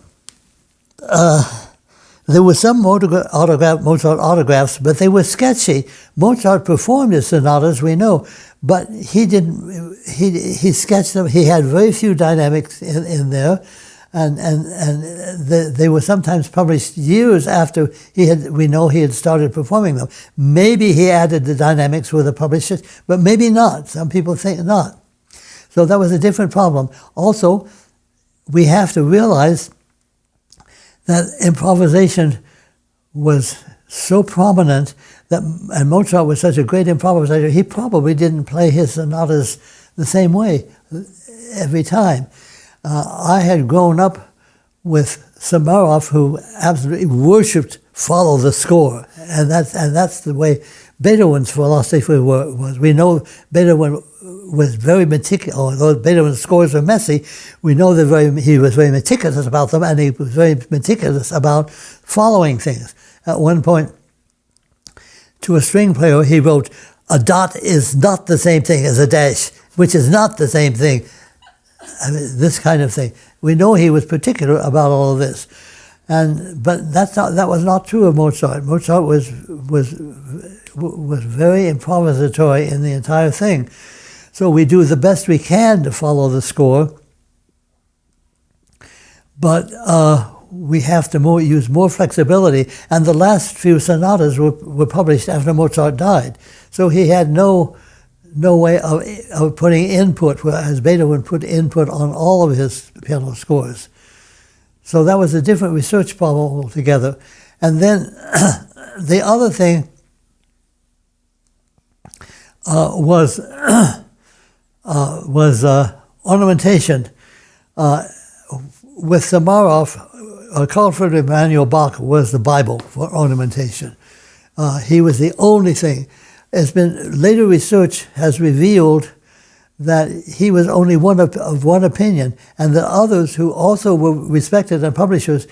there were some Mozart autographs, but they were sketchy. Mozart performed his sonatas, we know, but he didn't. He sketched them. He had very few dynamics in there, and they were sometimes published years after we know he had started performing them. Maybe he added the dynamics with the publishers, but maybe not. Some people think not. So that was a different problem. Also, we have to realize that improvisation was so prominent and Mozart was such a great improvisator, he probably didn't play his sonatas the same way every time. I had grown up with Samaroff, who absolutely worshipped follow the score, and that's the way Beethoven's philosophy was. We know Beethoven was very meticulous. Although Beethoven's scores were messy, we know that he was very meticulous about them, and he was very meticulous about following things. At one point, to a string player, he wrote, "A dot is not the same thing as a dash, which is not the same thing." I mean, this kind of thing. We know he was particular about all of this, but that was not true of Mozart. Mozart was very improvisatory in the entire thing. So we do the best we can to follow the score, but we have to use more flexibility. And the last few sonatas were published after Mozart died, so he had no way of putting input, whereas Beethoven put input on all of his piano scores. So that was a different research problem altogether. And then the other thing was ornamentation. With Samaroff, Carl Friedrich Emanuel Bach was the Bible for ornamentation. He was the only thing. Later research has revealed that he was only of one opinion, and the others who also were respected and publishers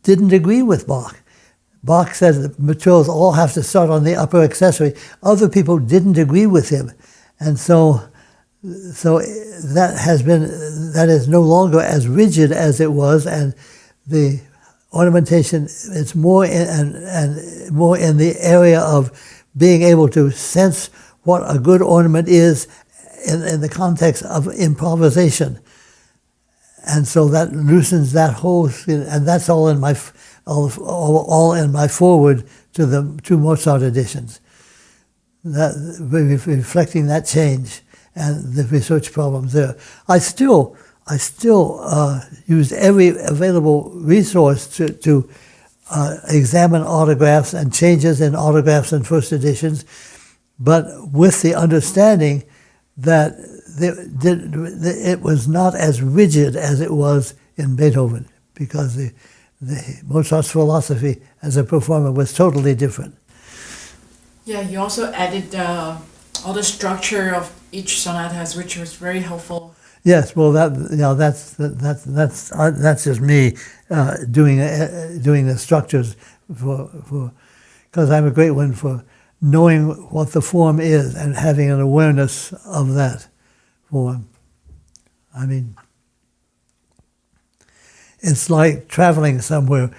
didn't agree with Bach. Bach said the materials all have to start on the upper accessory. Other people didn't agree with him. And so that is no longer as rigid as it was, and the ornamentation is more more in the area of being able to sense what a good ornament is in the context of improvisation. And so that loosens that whole, and that's all in my foreword to the two Mozart editions. That reflecting that change and the research problems there. I still use every available resource to examine autographs and changes in autographs and first editions, but with the understanding that it was not as rigid as it was in Beethoven, because the Mozart's philosophy as a performer was totally different. Yeah, you also added all the structure of each sonatas, which was very helpful. Yes, well, that's just me doing the structures for because I'm a great one for knowing what the form is and having an awareness of that form. I mean, it's like traveling somewhere.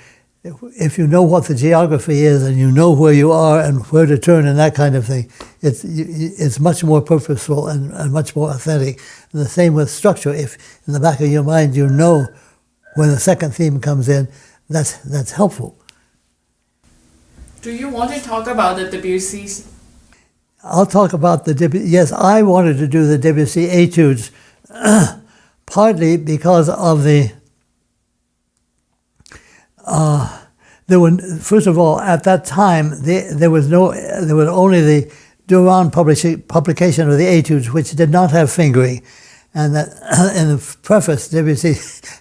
If you know what the geography is and you know where you are and where to turn and that kind of thing, it's much more purposeful and much more authentic. And the same with structure. If in the back of your mind you know when the second theme comes in, that's helpful. Do you want to talk about the Debussy's? I'll talk about the Debussy. Yes, I wanted to do the Debussy etudes, partly because of the. First of all, at that time, there was only the Durand publication of the etudes, which did not have fingering. And that in the preface, Debussy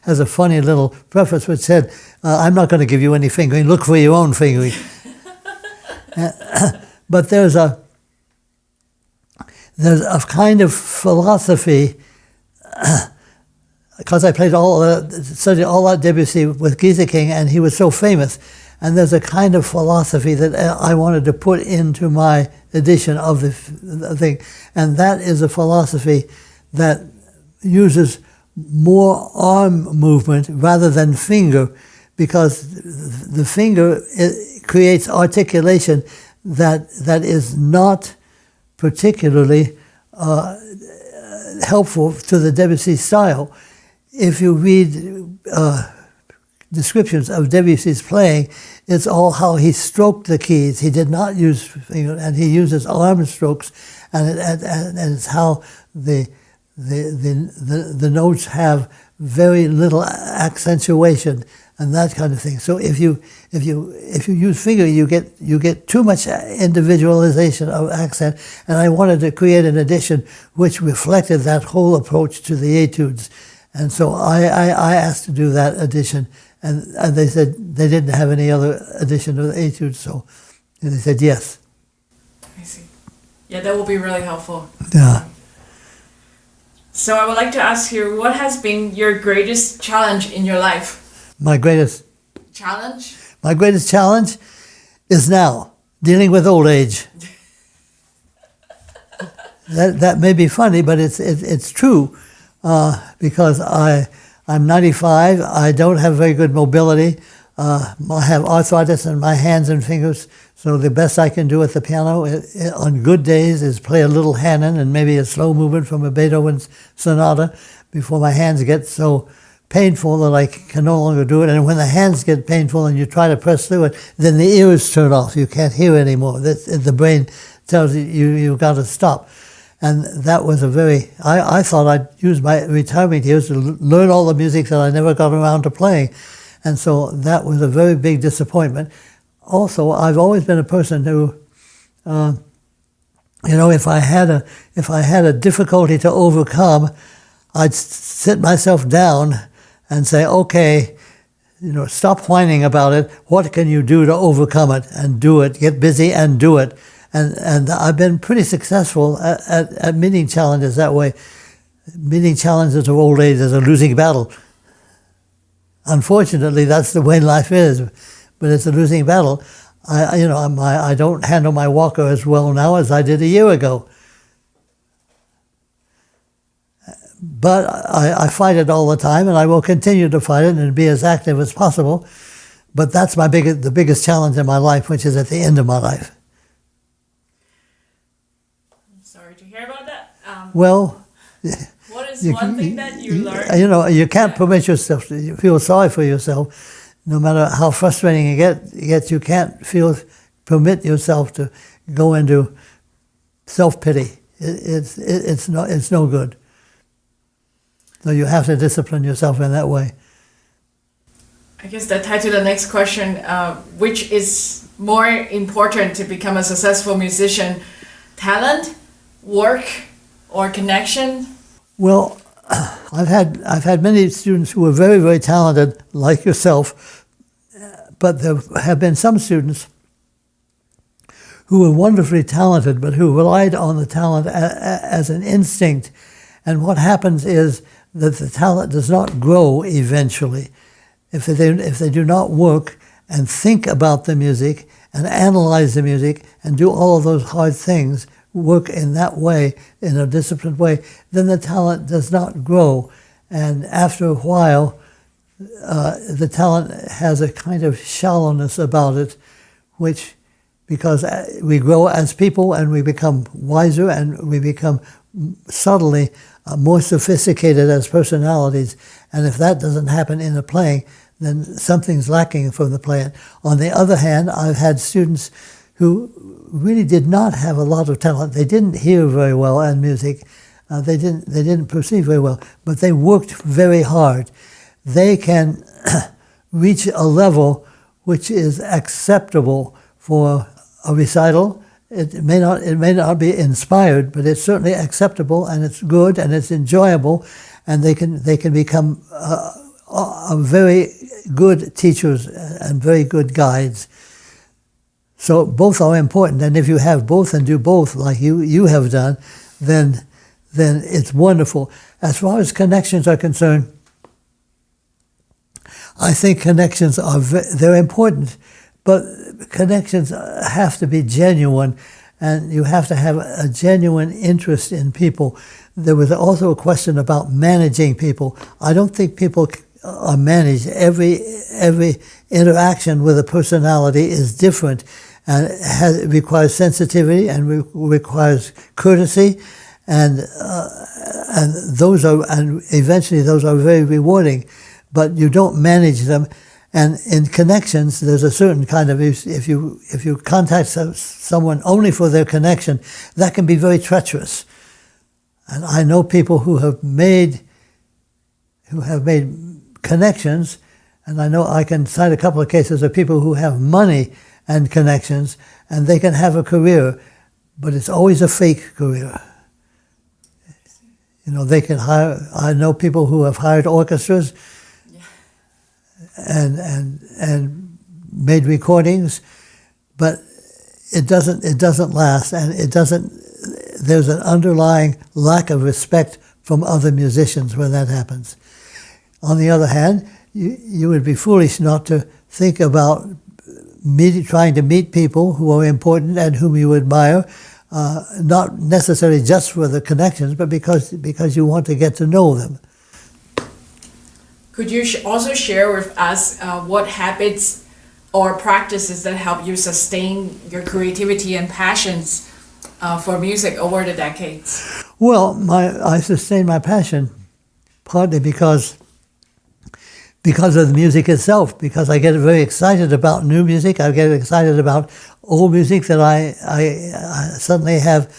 has a funny little preface which said, I'm not going to give you any fingering, look for your own fingering. But there's a kind of philosophy, because I studied all that Debussy with Gieseking, and he was so famous. And there's a kind of philosophy that I wanted to put into my edition of the thing. And that is a philosophy that uses more arm movement rather than finger, because the finger creates articulation that is not particularly helpful to the Debussy style. If you read descriptions of Debussy's playing, it's all how he stroked the keys. He did not use finger, and he uses arm strokes, and it's how the notes have very little accentuation and that kind of thing. So if you use finger, you get too much individualization of accent, and I wanted to create an edition which reflected that whole approach to the etudes. And so I asked to do that edition, and they said they didn't have any other edition of the etudes, so they said yes. I see. Yeah, that will be really helpful. Yeah. So I would like to ask you, what has been your greatest challenge in your life? My greatest challenge? My greatest challenge is now dealing with old age. That may be funny, but it's true. Because I'm 95, I don't have very good mobility. I have arthritis in my hands and fingers, so the best I can do at the piano on good days is play a little Hanon and maybe a slow movement from a Beethoven Sonata before my hands get so painful that I can no longer do it. And when the hands get painful and you try to press through it, then the ears turn off. You can't hear anymore. The brain tells you you've got to stop. And that was I thought I'd use my retirement years to learn all the music that I never got around to playing. And so that was a very big disappointment. Also, I've always been a person who, if I had a difficulty to overcome, I'd sit myself down and say, okay, stop whining about it. What can you do to overcome it? And do it. Get busy and do it. And I've been pretty successful at meeting challenges that way. Meeting challenges of old age is a losing battle. Unfortunately, that's the way life is. but it's a losing battle. I don't handle my walker as well now as I did a year ago. But I fight it all the time, and I will continue to fight it and be as active as possible. But that's the biggest challenge in my life, which is at the end of my life. Sorry to hear about that. Well, what is one thing that you learned? You can't permit yourself to feel sorry for yourself. No matter how frustrating it gets, you can't permit yourself to go into self-pity. It's no good. So you have to discipline yourself in that way. I guess that ties to the next question, which is more important to become a successful musician, talent, work, or connection? Well, I've had many students who were very, very talented, like yourself, but there have been some students who were wonderfully talented, but who relied on the talent as an instinct. And what happens is that the talent does not grow eventually. If they do not work and think about the music and analyze the music and do all of those hard things, work in that way, in a disciplined way, then the talent does not grow. And after a while, the talent has a kind of shallowness about it, which, because we grow as people and we become wiser and we become subtly more sophisticated as personalities. And if that doesn't happen in the playing, then something's lacking from the playing. On the other hand, I've had students who really did not have a lot of talent. They didn't hear very well in music. They didn't perceive very well, but they worked very hard. They can reach a level which is acceptable for a recital. It may not be inspired, but it's certainly acceptable, and it's good, and it's enjoyable, and they can become very good teachers and very good guides. So both are important, and if you have both and do both like you have done, then it's wonderful. As far as connections are concerned, I think connections they're important, but connections have to be genuine, and you have to have a genuine interest in people. There was also a question about managing people. I don't think people are managed. Every interaction with a personality is different, and it requires sensitivity and requires courtesy, and eventually those are very rewarding. But you don't manage them. And in connections, there's a certain kind of, if you contact someone only for their connection, that can be very treacherous. And I know people who have made connections, and I know I can cite a couple of cases of people who have money and connections, and they can have a career, but it's always a fake career. They can hire. I know people who have hired orchestras and made recordings, but it doesn't last, and there's an underlying lack of respect from other musicians when that happens. On the other hand, you would be foolish not to think about trying to meet people who are important and whom you admire, not necessarily just for the connections, but because you want to get to know them. Could you also share with us what habits or practices that help you sustain your creativity and passions for music over the decades? Well, I sustain my passion partly because of the music itself, because I get very excited about new music. I get excited about old music that I suddenly have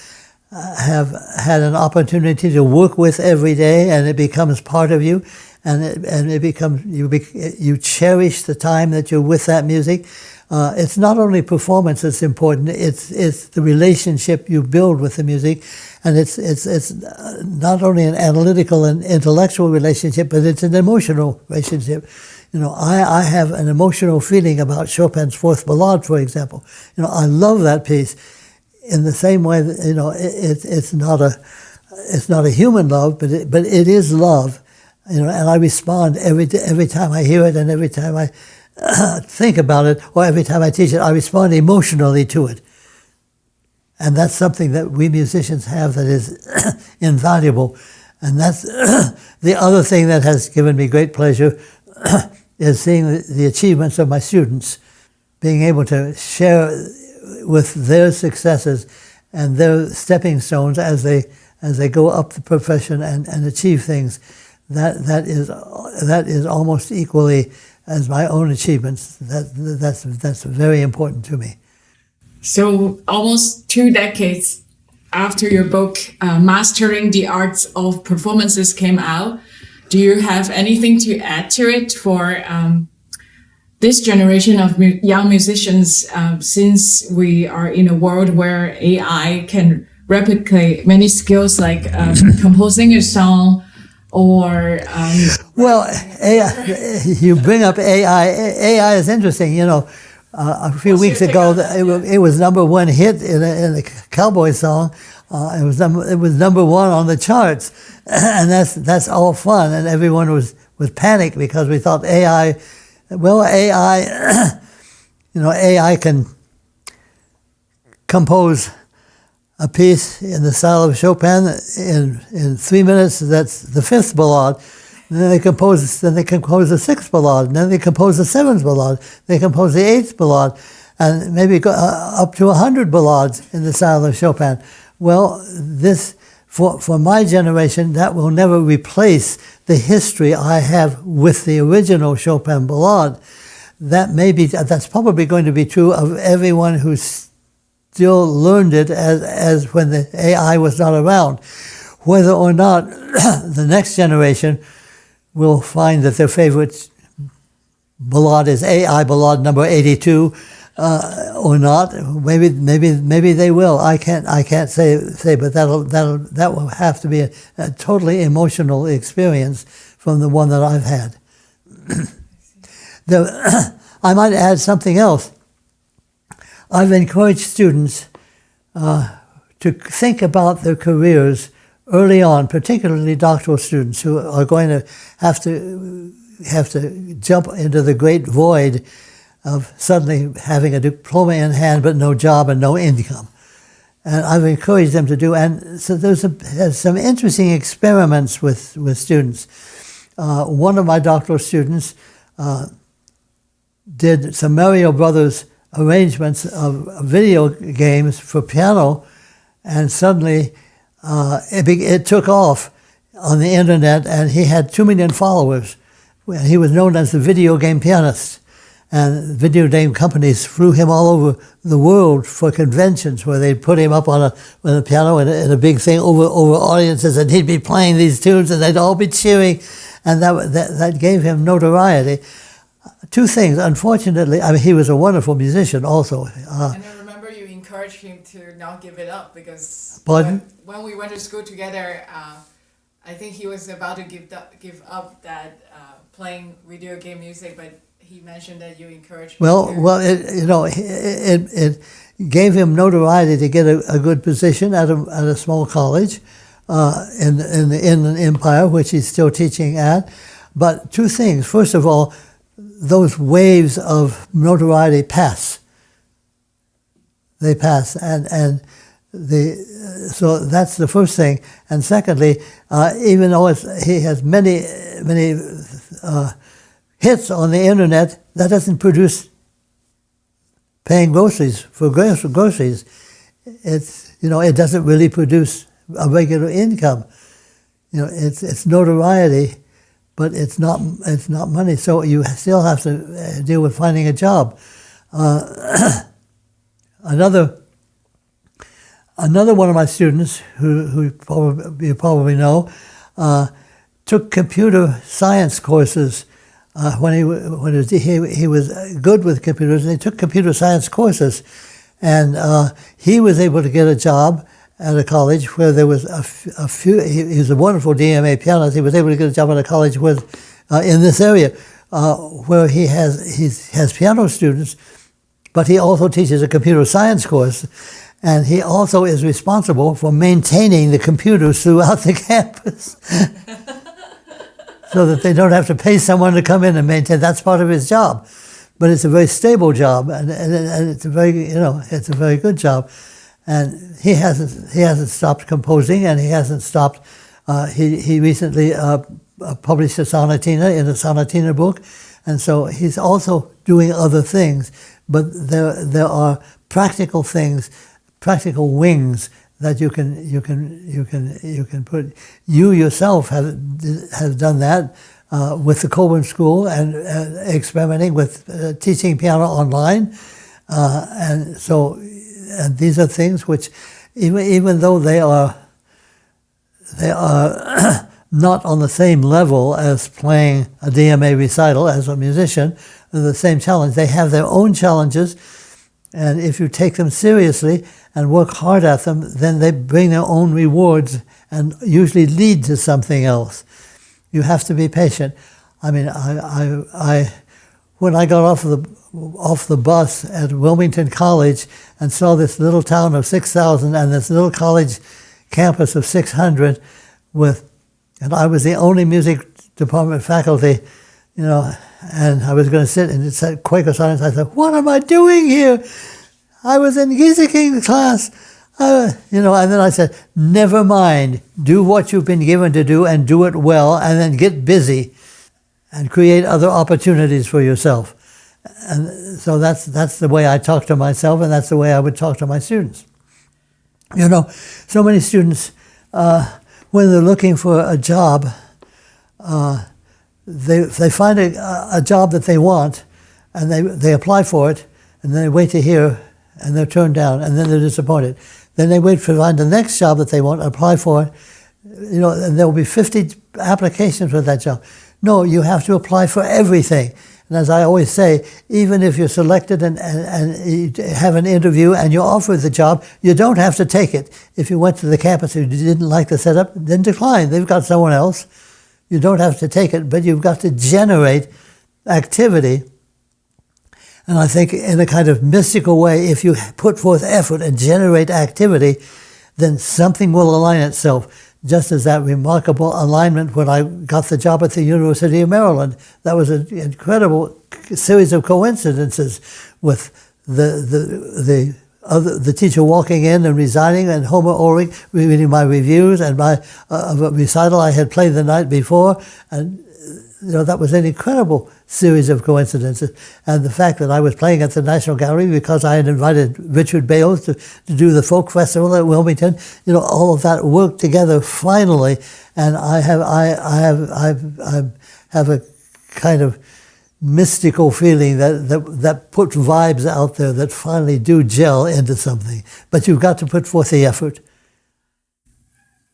had an opportunity to work with every day, and it becomes part of you. And it becomes you cherish the time that you're with that music. It's not only performance that's important; it's the relationship you build with the music, and it's not only an analytical and intellectual relationship, but it's an emotional relationship. I have an emotional feeling about Chopin's Fourth Ballade, for example. I love that piece. In the same way that it's not a human love, but it is love. And I respond every time I hear it, and every time think about it, or every time I teach it, I respond emotionally to it. And that's something that we musicians have that is invaluable. And that's the other thing that has given me great pleasure is seeing the achievements of my students, being able to share with their successes and their stepping stones as they go up the profession and achieve things. That is almost equally as my own achievements. That's very important to me. So almost 2 decades after your book, Mastering the Arts of Performances, came out, do you have anything to add to it for this generation of young musicians, since we are in a world where AI can replicate many skills like composing a song or... Well, AI, you bring up AI. AI is interesting, you know. A few weeks ago, it was #1 hit in a cowboy song. It was #1 on the charts, and that's all fun. And everyone was panicked because we thought AI, AI can compose a piece in the style of Chopin in 3 minutes. That's the 5th ballade. And then they compose the 6th ballade, and then they compose the 7th ballade, they compose the 8th ballade, and maybe go up to 100 ballades in the style of Chopin. Well, this, for my generation, that will never replace the history I have with the original Chopin ballade. That's probably going to be true of everyone who still learned it as when the AI was not around. Whether or not the next generation will find that their favorite ballade is AI ballade number 82, or not. Maybe they will. I can't say, but that will have to be a totally emotional experience from the one that I've had. I might add something else. I've encouraged students to think about their careers early on, particularly doctoral students who are going to have to jump into the great void of suddenly having a diploma in hand but no job and no income. And I've encouraged them to do, and so there's some interesting experiments with students. One of my doctoral students did some Mario Brothers arrangements of video games for piano, and suddenly it took off on the internet, and he had 2 million followers. He was known as the video game pianist, and video game companies flew him all over the world for conventions where they'd put him up on a piano in a big thing over audiences, and he'd be playing these tunes, and they'd all be cheering, and that gave him notoriety. 2 things. Unfortunately, I mean, he was a wonderful musician also. And I remember you encouraged him to not give it up, because when we went to school together, I think he was about to give up that playing video game music, but he mentioned that you encouraged him. It gave him notoriety to get a good position at a small college in the Inland Empire, which he's still teaching at. But 2 things. First of all, those waves of notoriety pass. They pass, and so that's the first thing. And secondly, even though he has many hits on the internet, that doesn't produce paying groceries for groceries. It doesn't really produce a regular income. It's notoriety, but it's not money. So you still have to deal with finding a job. Another one of my students, who you probably know, took computer science courses when he was good with computers, and he took computer science courses, and he was able to get a job at a college where there was a few. He's a wonderful DMA pianist. He was able to get a job at a college in this area where he has piano students, but he also teaches a computer science course, and he also is responsible for maintaining the computers throughout the campus. So that they don't have to pay someone to come in and maintain. That's part of his job. but it's a very stable job, and it's a very, it's a very good job. And he hasn't stopped composing, and he hasn't stopped. He recently published a sonatina in a sonatina book, and so he's also doing other things. But there are practical things, practical wings that you can put. You yourself have done that with the Coburn School and experimenting with teaching piano online, and so. And these are things which, even though they are not on the same level as playing a DMA recital as a musician, the same challenge. They have their own challenges, and if you take them seriously and work hard at them, then they bring their own rewards and usually lead to something else. You have to be patient. I mean, I when I got off the bus at Wilmington College and saw this little town of 6,000 and this little college campus of 600 and I was the only music department faculty, and I was going to sit and it said Quaker Science. I said, what am I doing here? I was in Gieseking class, and then I said, never mind, do what you've been given to do and do it well, and then get busy and create other opportunities for yourself. And so that's the way I talk to myself, and that's the way I would talk to my students. So many students, when they're looking for a job, they find a job that they want, and they apply for it, and then they wait to hear, and they're turned down, and then they're disappointed. Then they wait to find the next job that they want, apply for it, and there will be 50 applications for that job. No, you have to apply for everything. And as I always say, even if you're selected and you have an interview and you're offered the job, you don't have to take it. If you went to the campus and you didn't like the setup, then decline. They've got someone else. You don't have to take it, but you've got to generate activity. And I think in a kind of mystical way, if you put forth effort and generate activity, then something will align itself. Just as that remarkable alignment when I got the job at the University of Maryland. That was an incredible series of coincidences with the teacher walking in and resigning, and Homer Ulrich reading my reviews and my recital I had played the night before, and that was an incredible series of coincidences. And the fact that I was playing at the National Gallery because I had invited Richard Bales to do the folk festival at Wilmington, all of that worked together finally. And I have a kind of mystical feeling that put vibes out there that finally do gel into something. But you've got to put forth the effort.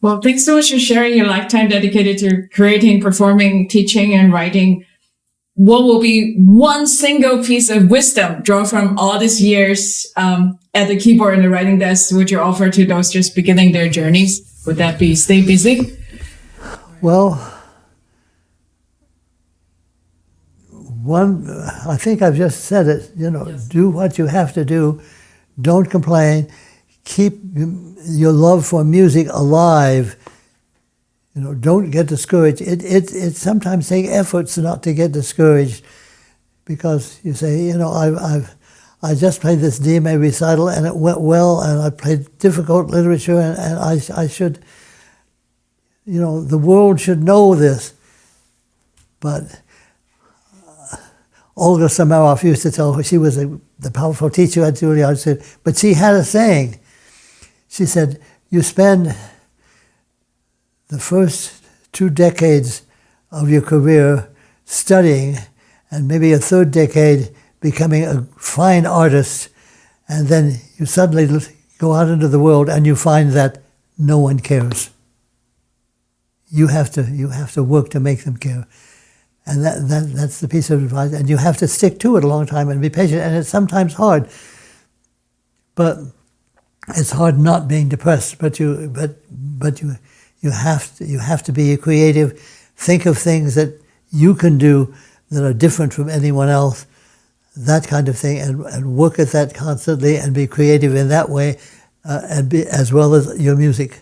Well, thanks so much for sharing your lifetime dedicated to creating, performing, teaching, and writing. What will be one single piece of wisdom drawn from all these years at the keyboard and the writing desk would you offer to those just beginning their journeys? Would that be stay busy? Well, I think I've just said it, yes. Do what you have to do. Don't complain. Keep your love for music alive. Don't get discouraged. It sometimes takes efforts not to get discouraged, because you say, I just played this DMA recital and it went well, and I played difficult literature, and I should, the world should know this. But Olga Samaroff used to tell her, she was the powerful teacher at Juilliard, but she had a saying. She said, you spend the first 2 decades of your career studying, and maybe a third decade becoming a fine artist, and then you suddenly go out into the world and you find that no one cares. You have to work to make them care. And that's the piece of advice. And you have to stick to it a long time and be patient. And it's sometimes hard. But it's hard not being depressed. But you have to be creative. Think of things that you can do that are different from anyone else. That kind of thing, and work at that constantly, and be creative in that way, and be as well as your music.